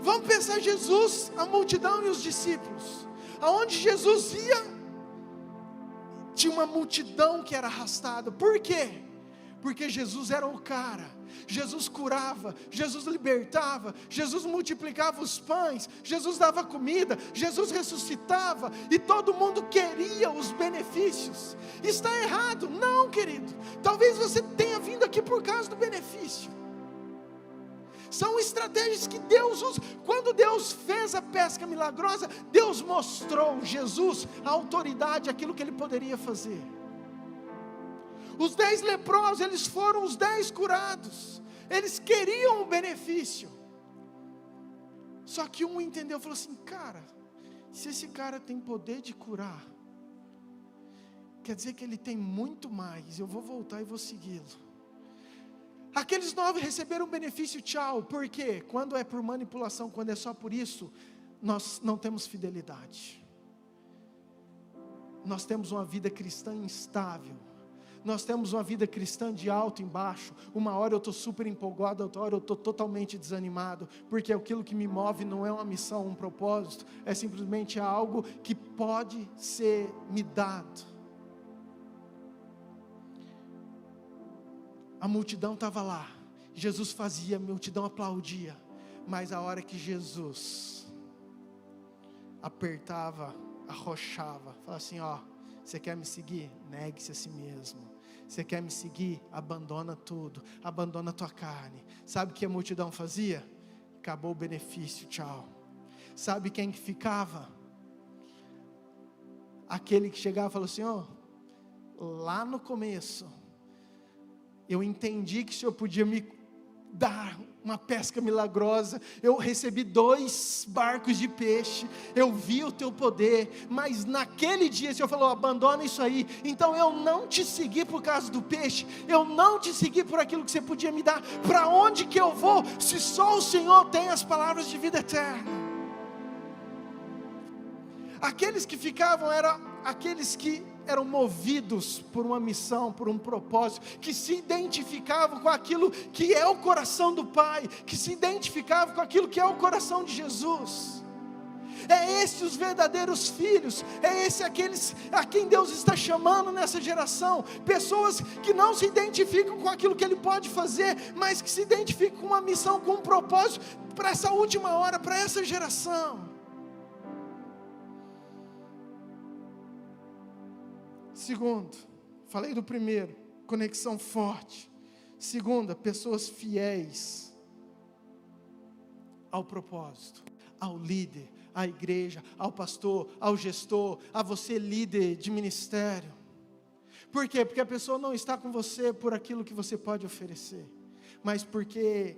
S1: Vamos pensar Jesus, a multidão e os discípulos. Aonde Jesus ia, tinha uma multidão que era arrastada. Por quê? Porque Jesus era o cara, Jesus curava, Jesus libertava, Jesus multiplicava os pães, Jesus dava comida, Jesus ressuscitava, e todo mundo queria os benefícios. Está errado? Não, querido, talvez você tenha vindo aqui por causa do benefício. São estratégias que Deus usa. Quando Deus fez a pesca milagrosa, Deus mostrou Jesus, a autoridade, aquilo que Ele poderia fazer. Os 10 leprosos, eles foram os 10 curados. Eles queriam o benefício. Só que um entendeu, falou assim, cara, se esse cara tem poder de curar, quer dizer que ele tem muito mais, eu vou voltar e vou segui-lo. Aqueles 9 receberam o benefício, tchau. Por quê? Quando é por manipulação, quando é só por isso, nós não temos fidelidade. Nós temos uma vida cristã instável. Nós temos uma vida cristã de alto e baixo. Uma hora eu estou super empolgado, outra hora eu estou totalmente desanimado, porque aquilo que me move não é uma missão, um propósito, é simplesmente algo que pode ser me dado. A multidão estava lá, Jesus fazia, a multidão aplaudia, mas a hora que Jesus apertava, arrochava, falava assim, ó, você quer me seguir? Negue-se a si mesmo. Você quer me seguir? Abandona tudo, abandona a tua carne. Sabe o que a multidão fazia? Acabou o benefício, tchau. Sabe quem que ficava? Aquele que chegava e falou assim, ó, lá no começo, eu entendi que o Senhor podia me dar uma pesca milagrosa, eu recebi 2 barcos de peixe, eu vi o teu poder, mas naquele dia o Senhor falou, abandona isso aí, então eu não te segui por causa do peixe, eu não te segui por aquilo que você podia me dar, para onde que eu vou, se só o Senhor tem as palavras de vida eterna? Aqueles que ficavam eram aqueles que eram movidos por uma missão, por um propósito, que se identificavam com aquilo que é o coração do Pai, que se identificavam com aquilo que é o coração de Jesus. É esses os verdadeiros filhos, é esse aqueles a quem Deus está chamando nessa geração, pessoas que não se identificam com aquilo que Ele pode fazer, mas que se identificam com uma missão, com um propósito, para essa última hora, para essa geração. Segundo, falei do primeiro, conexão forte. Segunda, pessoas fiéis ao propósito, ao líder, à igreja, ao pastor, ao gestor, a você líder de ministério. Por quê? Porque a pessoa não está com você por aquilo que você pode oferecer, mas porque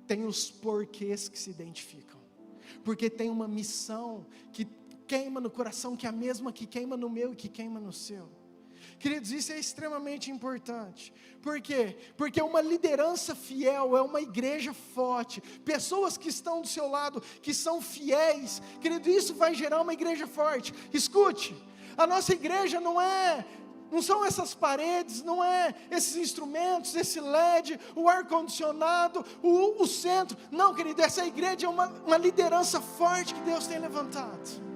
S1: tem os porquês que se identificam, porque tem uma missão que queima no coração, que é a mesma que queima no meu e que queima no seu. Queridos, isso é extremamente importante. Por quê? Porque uma liderança fiel é uma igreja forte. Pessoas que estão do seu lado, que são fiéis. Querido, isso vai gerar uma igreja forte. Escute, a nossa igreja não são essas paredes, não é esses instrumentos, esse LED, o ar-condicionado, o centro. Não, querido, essa igreja é uma liderança forte que Deus tem levantado.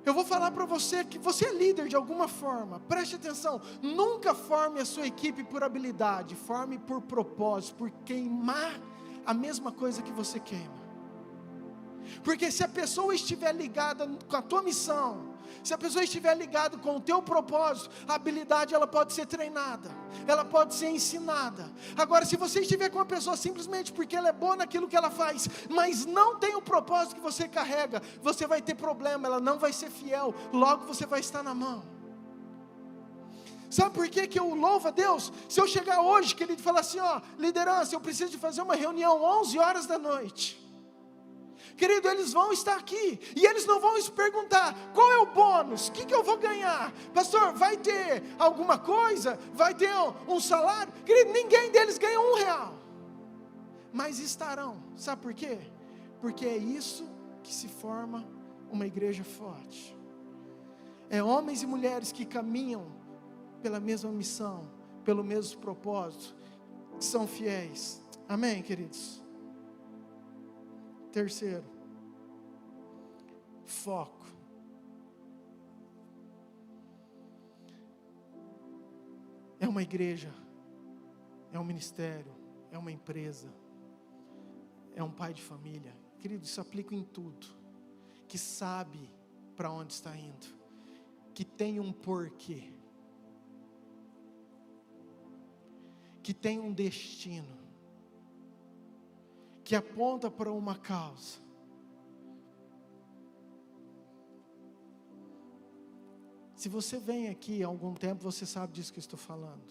S1: Eu vou falar para você que você é líder de alguma forma, preste atenção, nunca forme a sua equipe por habilidade, forme por propósito, por queimar a mesma coisa que você queima. Porque se a pessoa estiver ligada com a tua missão, se a pessoa estiver ligada com o teu propósito, a habilidade ela pode ser treinada, ela pode ser ensinada. Agora, se você estiver com uma pessoa simplesmente porque ela é boa naquilo que ela faz, mas não tem o propósito que você carrega, você vai ter problema, ela não vai ser fiel, logo você vai estar na mão. Sabe por que eu louvo a Deus? Se eu chegar hoje, querido, e falar assim, ó, liderança, eu preciso de fazer uma reunião 11 horas da noite. Querido, eles vão estar aqui, e eles não vão se perguntar, qual é o bônus, o que eu vou ganhar? Pastor, vai ter alguma coisa? Vai ter um salário? Querido, ninguém deles ganha R$1, mas estarão, sabe por quê? Porque é isso que se forma uma igreja forte, é homens e mulheres que caminham pela mesma missão, pelo mesmo propósito, que são fiéis, amém, queridos? Terceiro, foco. É uma igreja, é um ministério, é uma empresa, é um pai de família. Querido, isso aplica em tudo. Que sabe para onde está indo, que tem um porquê, que tem um destino, que aponta para uma causa. Se você vem aqui há algum tempo, você sabe disso que eu estou falando.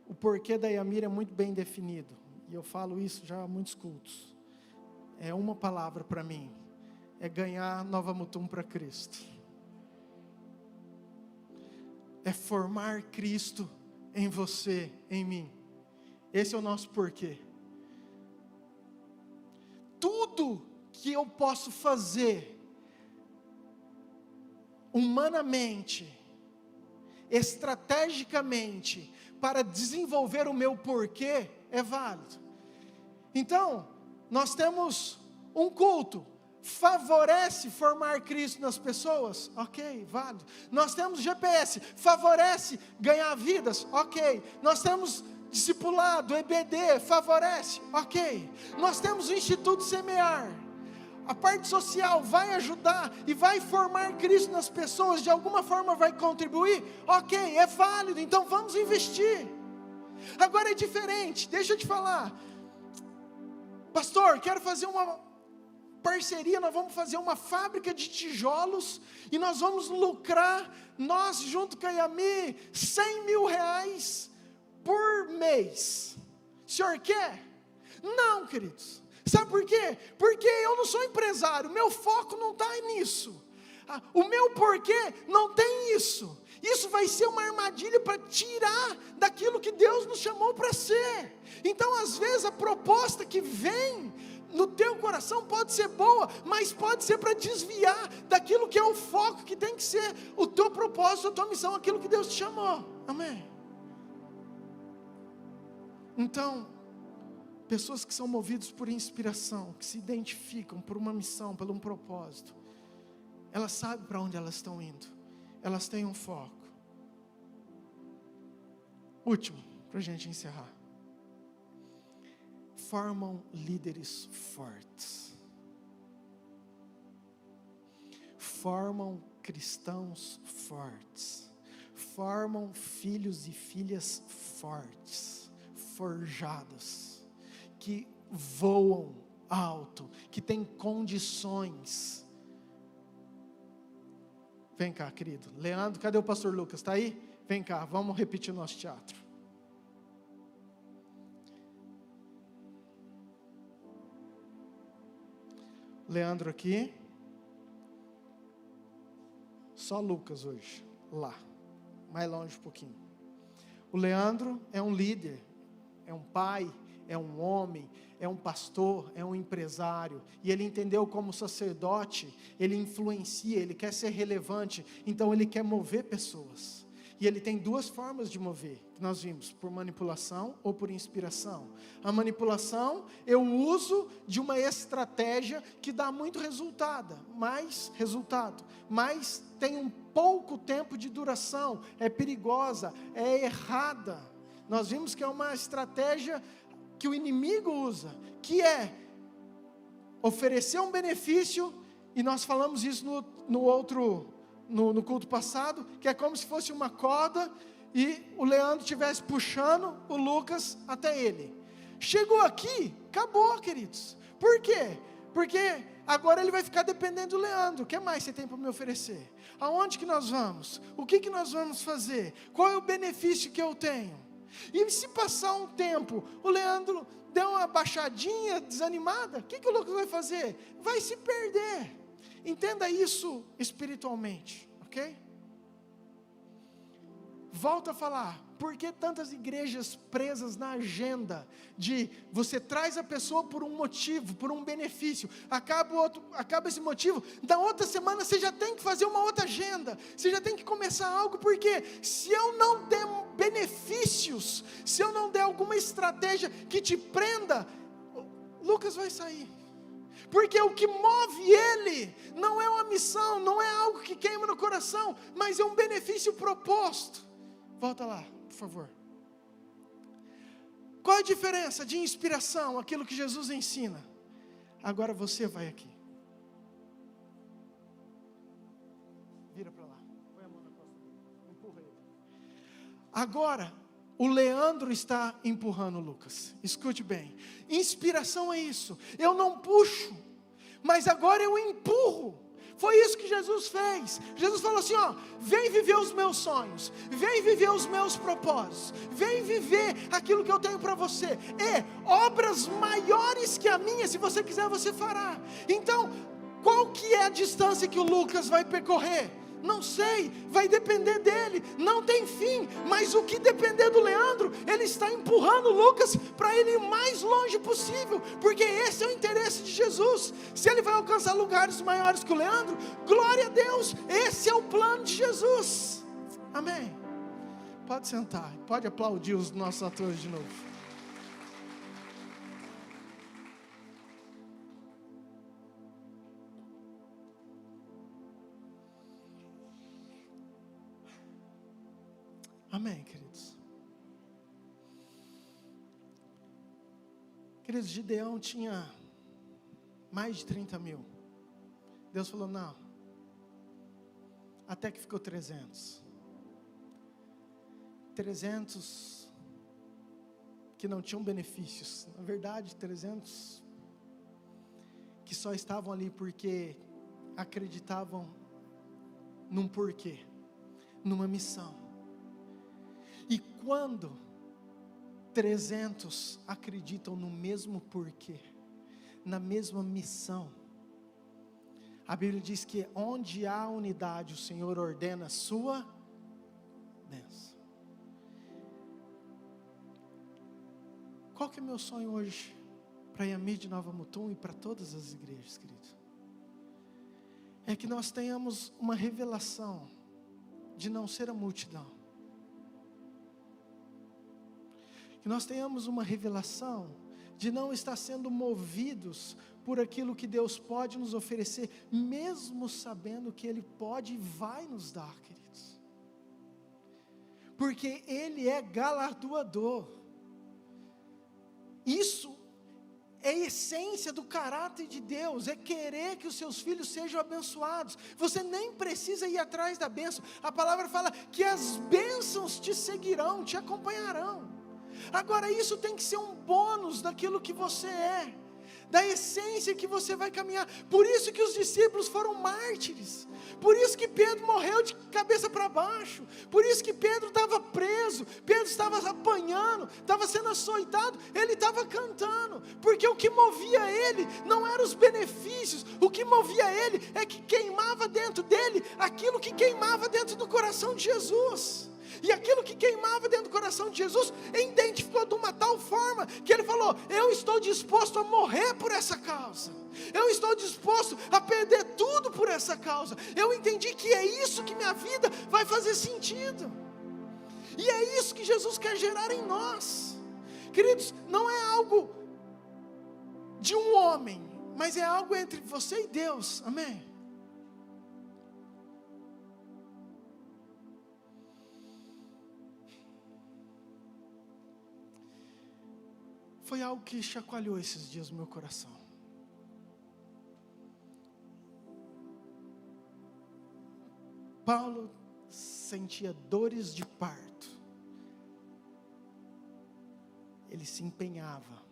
S1: O porquê da Yamira é muito bem definido, e eu falo isso já há muitos cultos. É uma palavra para mim, é ganhar Nova Mutum para Cristo. É formar Cristo em você, em mim. Esse é o nosso porquê. tudo que eu posso fazer humanamente, estrategicamente, para desenvolver o meu porquê, é válido. Então, nós temos um culto, favorece formar Cristo nas pessoas? Ok, válido. Nós temos GPS, favorece ganhar vidas? Ok. Nós temos discipulado, EBD, favorece? Ok. Nós temos o Instituto Semear. A parte social vai ajudar e vai formar Cristo nas pessoas, de alguma forma vai contribuir? Ok, é válido, então vamos investir. Agora é diferente, deixa eu te falar. Pastor, quero fazer uma parceria, nós vamos fazer uma fábrica de tijolos e nós vamos lucrar, nós junto com a Yami, 100 mil reais por mês. O senhor quer? Não, queridos. Sabe por quê? Porque eu não sou empresário, meu foco não está nisso. O meu porquê não tem isso. Isso vai ser uma armadilha para tirar daquilo que Deus nos chamou para ser. Então, às vezes, a proposta que vem no teu coração pode ser boa, mas pode ser para desviar daquilo que é o foco, que tem que ser o teu propósito, a tua missão, aquilo que Deus te chamou. Amém? Então, pessoas que são movidas por inspiração, que se identificam por uma missão, por um propósito, elas sabem para onde elas estão indo, elas têm um foco. Último, para a gente encerrar. Formam líderes fortes. Formam cristãos fortes. Formam filhos e filhas fortes, forjados, que voam alto, que têm condições. Vem cá, querido. Leandro, cadê o pastor Lucas? Está aí? Vem cá, vamos repetir o nosso teatro. Leandro aqui. Só Lucas hoje. Lá. Mais longe um pouquinho. O Leandro é um líder, é um pai, é um homem, é um pastor, é um empresário, e ele entendeu como sacerdote, ele influencia, ele quer ser relevante, então ele quer mover pessoas, e ele tem duas formas de mover, que nós vimos, por manipulação ou por inspiração. A manipulação, eu uso de uma estratégia que dá muito resultado, mas tem um pouco tempo de duração, é perigosa, é errada. Nós vimos que é uma estratégia que o inimigo usa, que é oferecer um benefício, e nós falamos isso no culto passado, que é como se fosse uma corda, e o Leandro estivesse puxando o Lucas até ele. Chegou aqui, acabou, queridos. Por quê? Porque agora ele vai ficar dependendo do Leandro. O que mais você tem para me oferecer? Aonde que nós vamos? O que nós vamos fazer? Qual é o benefício que eu tenho? E se passar um tempo, o Leandro deu uma baixadinha, desanimada, o que o Lucas vai fazer? Vai se perder. Entenda isso espiritualmente, ok? Volto a falar, por que tantas igrejas presas na agenda de você traz a pessoa por um motivo, por um benefício, acaba esse motivo, da outra semana você já tem que fazer uma outra agenda, você já tem que começar algo, porque se eu não der benefícios, se eu não der alguma estratégia que te prenda, Lucas vai sair. Porque o que move ele não é uma missão, não é algo que queima no coração, mas é um benefício proposto. Volta lá, por favor. Qual a diferença de inspiração, aquilo que Jesus ensina? Agora você vai aqui. Vira para lá. Põe a mão na costa dele. Empurra ele. Agora, o Leandro está empurrando o Lucas. Escute bem. Inspiração é isso. Eu não puxo, mas agora eu empurro. Foi isso que Jesus fez. Jesus falou assim, vem viver os meus sonhos, vem viver os meus propósitos, vem viver aquilo que eu tenho para você. Obras maiores que a minha, se você quiser, você fará. Então, qual que é a distância que o Lucas vai percorrer? Não sei, vai depender dele, não tem fim, mas o que depender do Leandro, ele está empurrando o Lucas para ele ir o mais longe possível, porque esse é o interesse de Jesus. Se ele vai alcançar lugares maiores que o Leandro, glória a Deus, esse é o plano de Jesus. Amém. Pode sentar, pode aplaudir os nossos atores de novo. Amém, queridos. Queridos, Gideão tinha mais de 30 mil. Deus falou, não. Até que ficou 300. 300 que não tinham benefícios. Na verdade, 300 que só estavam ali porque acreditavam num porquê, numa missão. E quando 300 acreditam no mesmo porquê, na mesma missão, a Bíblia diz que onde há unidade, o Senhor ordena a sua bênção. Qual que é meu sonho hoje para a Yami de Nova Mutum e para todas as igrejas, querido? É que nós tenhamos uma revelação de não ser a multidão. Que nós tenhamos uma revelação de não estar sendo movidos por aquilo que Deus pode nos oferecer, mesmo sabendo que Ele pode e vai nos dar, queridos. Porque Ele é galardoador. Isso é a essência do caráter de Deus, é querer que os seus filhos sejam abençoados. Você nem precisa ir atrás da bênção. A palavra fala que as bênçãos te seguirão, te acompanharão. Agora isso tem que ser um bônus daquilo que você é, da essência que você vai caminhar. Por isso que os discípulos foram mártires, por isso que Pedro morreu de cabeça para baixo, por isso que Pedro estava preso, Pedro estava apanhando, estava sendo açoitado, ele estava cantando, porque o que movia ele não eram os benefícios, o que movia ele é que queimava dentro dele aquilo que queimava dentro do coração de Jesus. E aquilo que queimava dentro do coração de Jesus, identificou de uma tal forma, que ele falou, eu estou disposto a morrer por essa causa, eu estou disposto a perder tudo por essa causa, eu entendi que é isso que minha vida vai fazer sentido, e é isso que Jesus quer gerar em nós, queridos, não é algo de um homem, mas é algo entre você e Deus, amém? Foi algo que chacoalhou esses dias no meu coração. Paulo sentia dores de parto. Ele se empenhava.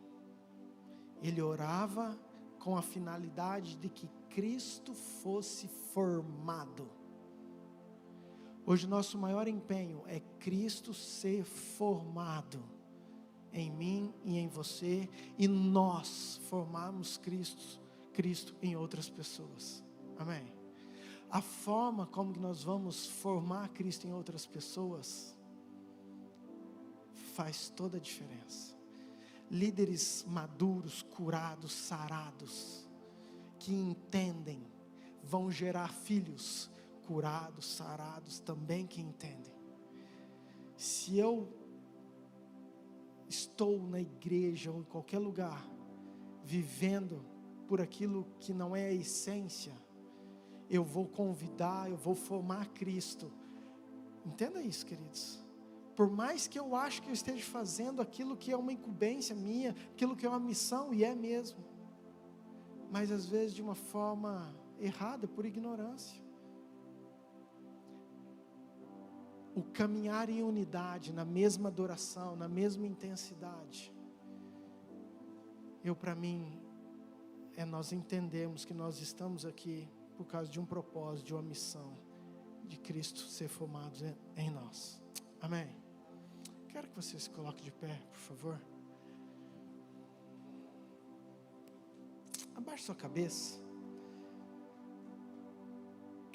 S1: Ele orava com a finalidade de que Cristo fosse formado. Hoje nosso maior empenho é Cristo ser formado em mim e em você, e nós formarmos Cristo em outras pessoas, amém? A forma como que nós vamos formar Cristo em outras pessoas, faz toda a diferença. Líderes maduros, curados, sarados, que entendem, vão gerar filhos curados, sarados, também que entendem. Se eu estou na igreja ou em qualquer lugar, vivendo por aquilo que não é a essência, eu vou convidar, eu vou formar Cristo. Entenda isso, queridos. Por mais que eu acho que eu esteja fazendo aquilo que é uma incumbência minha, aquilo que é uma missão, e é mesmo, mas às vezes de uma forma errada, por ignorância. O caminhar em unidade, na mesma adoração, na mesma intensidade. Para mim, nós entendemos que nós estamos aqui por causa de um propósito, de uma missão, de Cristo ser formado em nós. Amém? Quero que você se coloque de pé, por favor. Abaixe sua cabeça.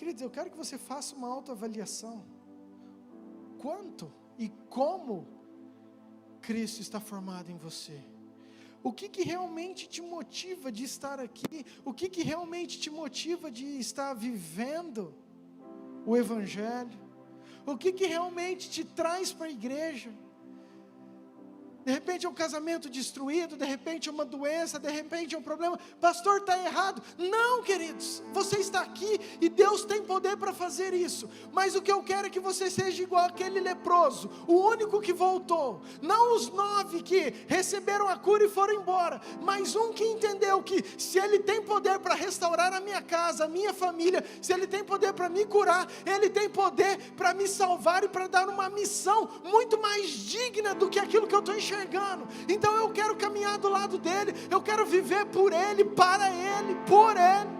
S1: Queridos, eu quero que você faça uma autoavaliação. Quanto e como Cristo está formado em você? O que realmente te motiva de estar aqui? O que realmente te motiva de estar vivendo o Evangelho? O que realmente te traz para a igreja? De repente é um casamento destruído, de repente é uma doença, de repente é um problema. Pastor, está errado. Não, queridos, você está aqui e Deus tem poder para fazer isso. Mas o que eu quero é que você seja igual aquele leproso, o único que voltou. Não os 9 que receberam a cura e foram embora, mas um que entendeu que se Ele tem poder para restaurar a minha casa, a minha família, se Ele tem poder para me curar, Ele tem poder para me salvar e para dar uma missão muito mais digna do que aquilo que eu estou enxergando. Então eu quero caminhar do lado dele, eu quero viver por ele, para ele, por ele.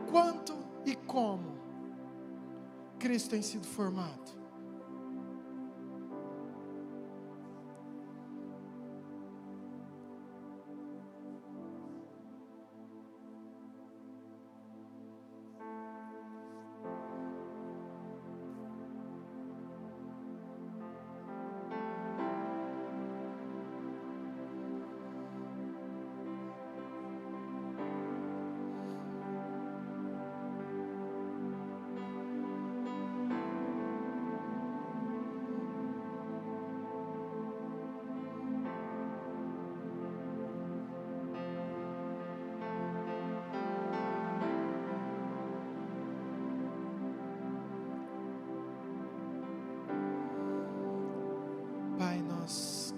S1: Quanto e como Cristo tem sido formado?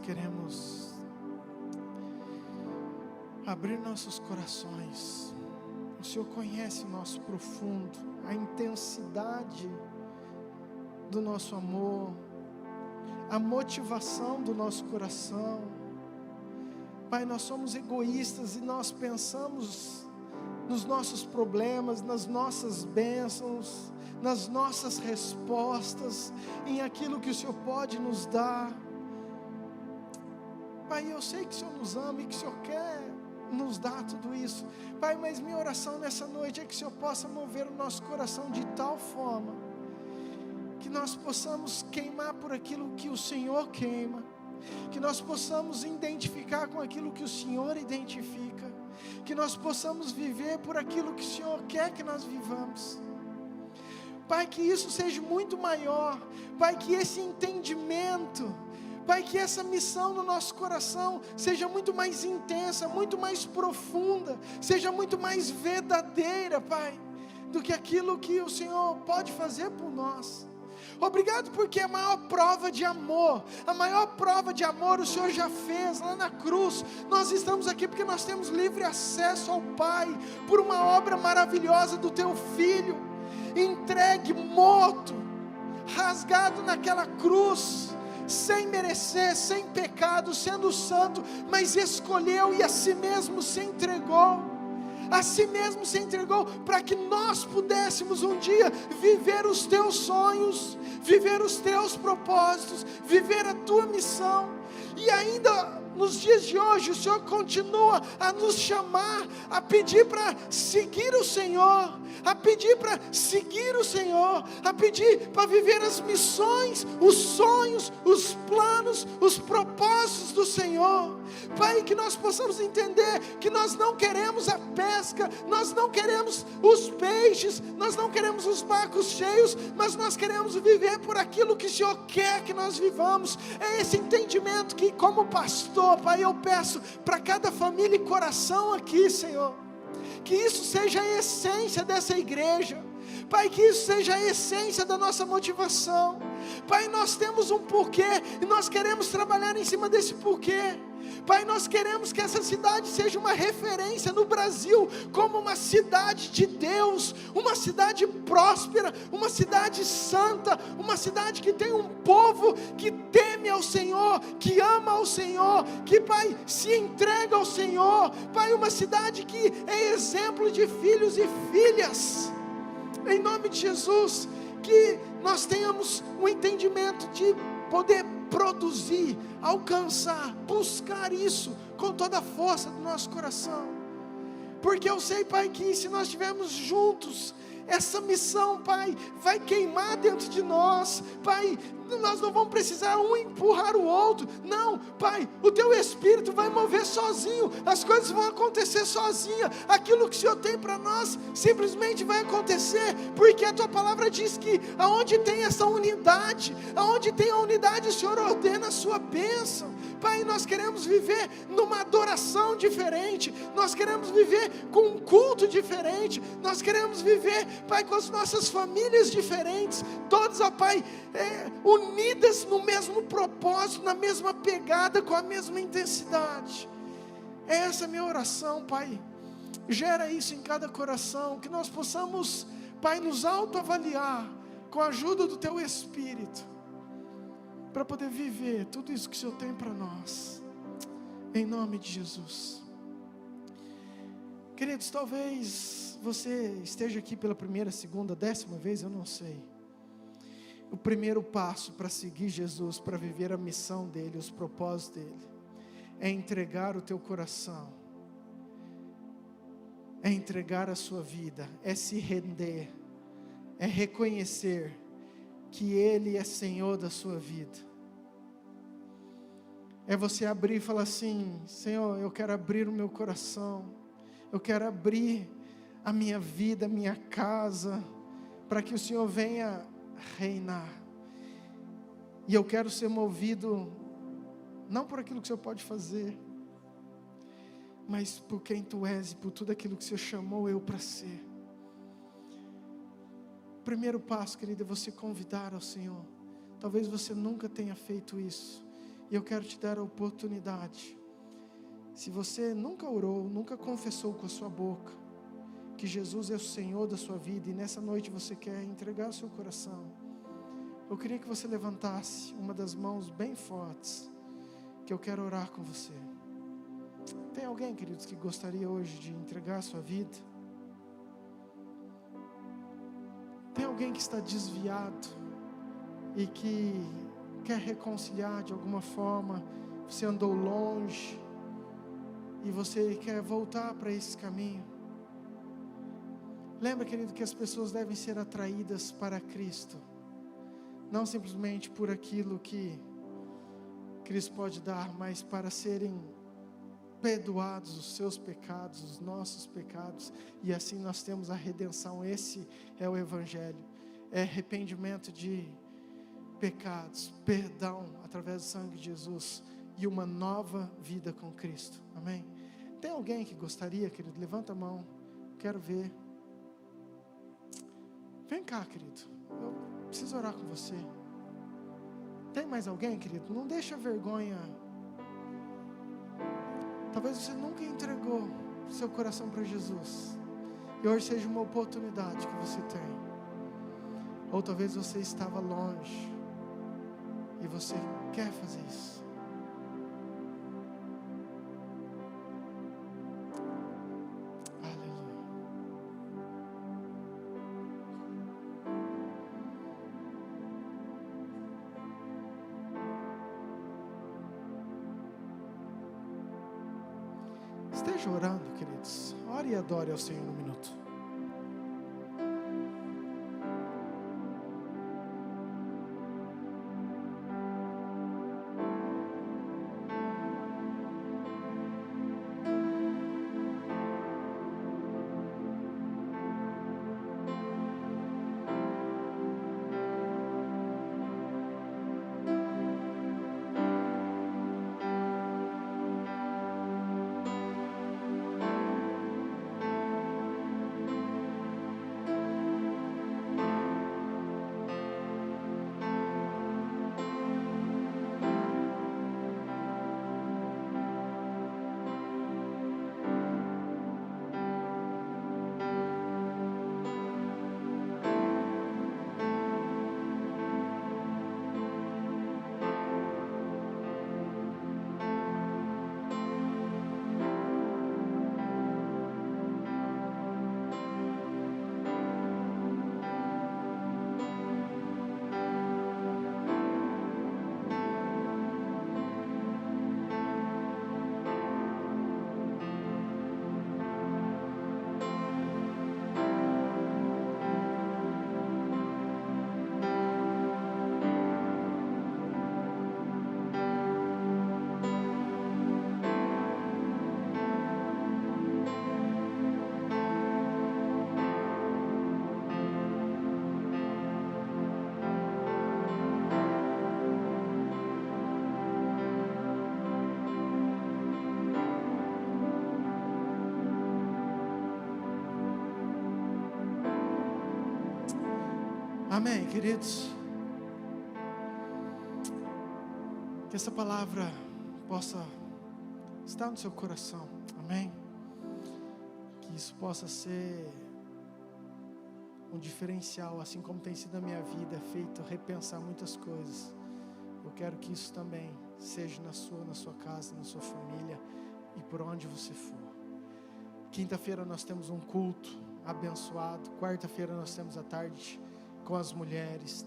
S1: Queremos abrir nossos corações. O Senhor conhece o nosso profundo, a intensidade do nosso amor, a motivação do nosso coração. Pai, nós somos egoístas e nós pensamos nos nossos problemas, nas nossas bênçãos, nas nossas respostas, em aquilo que o Senhor pode nos dar. Pai, eu sei que o Senhor nos ama e que o Senhor quer nos dar tudo isso. Pai, mas minha oração nessa noite é que o Senhor possa mover o nosso coração de tal forma que nós possamos queimar por aquilo que o Senhor queima, que nós possamos identificar com aquilo que o Senhor identifica, que nós possamos viver por aquilo que o Senhor quer que nós vivamos. Pai, que isso seja muito maior. Pai, que esse entendimento, Pai, que essa missão no nosso coração seja muito mais intensa, muito mais profunda, seja muito mais verdadeira, Pai, do que aquilo que o Senhor pode fazer por nós. Obrigado porque a maior prova de amor o Senhor já fez lá na cruz. Nós estamos aqui porque nós temos livre acesso ao Pai, por uma obra maravilhosa do Teu Filho, entregue, morto, rasgado naquela cruz, sem merecer, sem pecado, sendo santo, mas escolheu e a si mesmo se entregou. A si mesmo se entregou para que nós pudéssemos um dia viver os teus sonhos, viver os teus propósitos, viver a tua missão. E ainda nos dias de hoje o Senhor continua a nos chamar, a pedir para seguir o Senhor, a pedir para seguir o Senhor, a pedir para viver as missões, os sonhos, os planos, os propósitos do Senhor. Pai, que nós possamos entender que nós não queremos a pesca, nós não queremos os peixes, nós não queremos os barcos cheios, mas nós queremos viver por aquilo que o Senhor quer que nós vivamos. É esse entendimento que, como pastor, Pai, eu peço para cada família e coração aqui, Senhor, que isso seja a essência dessa igreja. Pai, que isso seja a essência da nossa motivação. Pai, nós temos um porquê e nós queremos trabalhar em cima desse porquê. Pai, nós queremos que essa cidade seja uma referência no Brasil, como uma cidade de Deus, uma cidade próspera, uma cidade santa, uma cidade que tem um povo que teme ao Senhor, que ama ao Senhor, que, Pai, se entrega ao Senhor. Pai, uma cidade que é exemplo de filhos e filhas. Em nome de Jesus, que nós tenhamos um entendimento de poder produzir, alcançar, buscar isso com toda a força do nosso coração. porque eu sei, Pai, que se nós estivermos juntos, essa missão, Pai, vai queimar dentro de nós, Pai. Nós não vamos precisar um empurrar o outro, não, Pai, o Teu Espírito vai mover sozinho, as coisas vão acontecer sozinha, aquilo que o Senhor tem para nós, simplesmente vai acontecer, porque a Tua palavra diz que, aonde tem essa unidade, aonde tem a unidade, o Senhor ordena a sua bênção. Pai, nós queremos viver numa adoração diferente, nós queremos viver com um culto diferente, nós queremos viver, Pai, com as nossas famílias diferentes, todas, ó Pai, unidas no mesmo propósito, na mesma pegada, com a mesma intensidade. Essa é a minha oração, Pai. Gera isso em cada coração, que nós possamos, Pai, nos autoavaliar com a ajuda do Teu Espírito, para poder viver tudo isso que o Senhor tem para nós, em nome de Jesus. Queridos, talvez você esteja aqui pela primeira, segunda, 10ª vez, eu não sei. O primeiro passo para seguir Jesus, para viver a missão dEle, os propósitos dEle, é entregar o teu coração, é entregar a sua vida, é se render, é reconhecer que Ele é Senhor da sua vida. É você abrir e falar assim: Senhor, eu quero abrir o meu coração, eu quero abrir a minha vida, a minha casa, para que o Senhor venha reinar. E eu quero ser movido, não por aquilo que o Senhor pode fazer, mas por quem Tu és e por tudo aquilo que o Senhor chamou eu para ser. O primeiro passo, querido, é você convidar ao Senhor. Talvez você nunca tenha feito isso, e eu quero te dar a oportunidade. Se você nunca orou, nunca confessou com a sua boca que Jesus é o Senhor da sua vida, e nessa noite você quer entregar o seu coração, eu queria que você levantasse uma das mãos bem fortes, que eu quero orar com você. Tem alguém, queridos, que gostaria hoje de entregar a sua vida? Tem alguém que está desviado e que quer reconciliar de alguma forma? Você andou longe e você quer voltar para esse caminho? Lembra, querido, que as pessoas devem ser atraídas para Cristo, não simplesmente por aquilo que Cristo pode dar, mas para serem perdoados os seus pecados, os nossos pecados, e assim nós temos a redenção. Esse é o Evangelho, é arrependimento de pecados, perdão através do sangue de Jesus e uma nova vida com Cristo. Amém? Tem alguém que gostaria, querido? Levanta a mão, quero ver. Vem cá, querido, eu preciso orar com você. Tem mais alguém, querido? Não deixa a vergonha. Talvez você nunca entregou seu coração para Jesus, e hoje seja uma oportunidade que você tem. Ou talvez você estava longe e você quer fazer isso. Aleluia. Esteja orando, queridos. Ore e adore ao Senhor um minuto. Amém, queridos? Que essa palavra possa estar no seu coração, amém? Que isso possa ser um diferencial, assim como tem sido a minha vida, feito repensar muitas coisas. Eu quero que isso também seja na sua casa, na sua família e por onde você for. Quinta-feira nós temos um culto abençoado. Quarta-feira nós temos a tarde com as mulheres.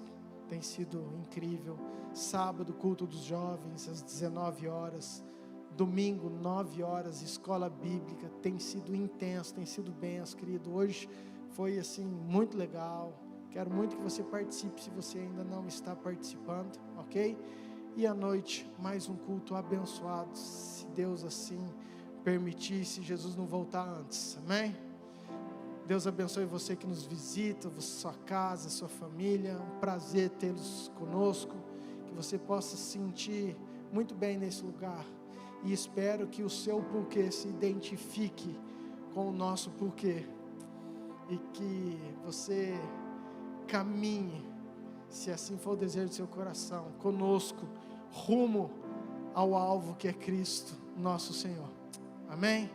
S1: Tem sido incrível. Sábado, culto dos jovens, às 19 horas. Domingo, 9 horas, escola bíblica. Tem sido intenso, tem sido benção, querido. Hoje foi assim, muito legal. Quero muito que você participe, se você ainda não está participando, ok? E à noite, mais um culto abençoado, se Deus assim permitir, se Jesus não voltar antes, amém? Deus abençoe você que nos visita, sua casa, sua família, um prazer tê-los conosco, que você possa se sentir muito bem nesse lugar, e espero que o seu porquê se identifique com o nosso porquê, e que você caminhe, se assim for o desejo do seu coração, conosco, rumo ao alvo que é Cristo, nosso Senhor, amém?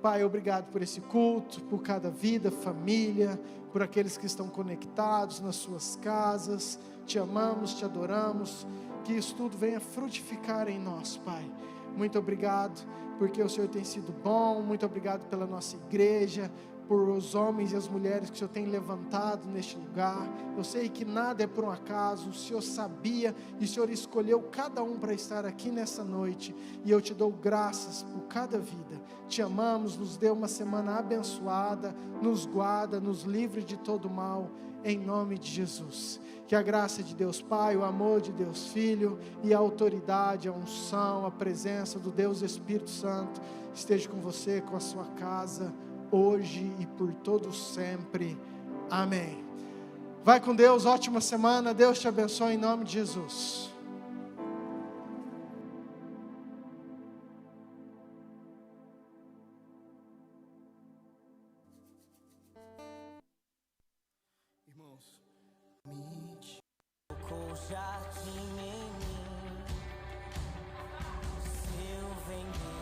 S1: Pai, obrigado por esse culto, por cada vida, família, por aqueles que estão conectados nas suas casas. Te amamos, te adoramos, que isso tudo venha frutificar em nós, Pai. Muito obrigado, porque o Senhor tem sido bom. Muito obrigado pela nossa igreja, por os homens e as mulheres que o Senhor tem levantado neste lugar. Eu sei que nada é por um acaso, o Senhor sabia e o Senhor escolheu cada um para estar aqui nessa noite, e eu te dou graças por cada vida. Te amamos, nos dê uma semana abençoada, nos guarda, nos livre de todo mal, em nome de Jesus. Que a graça de Deus Pai, o amor de Deus Filho e a autoridade, a unção, a presença do Deus Espírito Santo esteja com você, com a sua casa, hoje e por todo sempre, amém. Vai com Deus, ótima semana, Deus te abençoe em nome de Jesus.
S5: Irmãos, me tocou jardim em mim, seu veneno.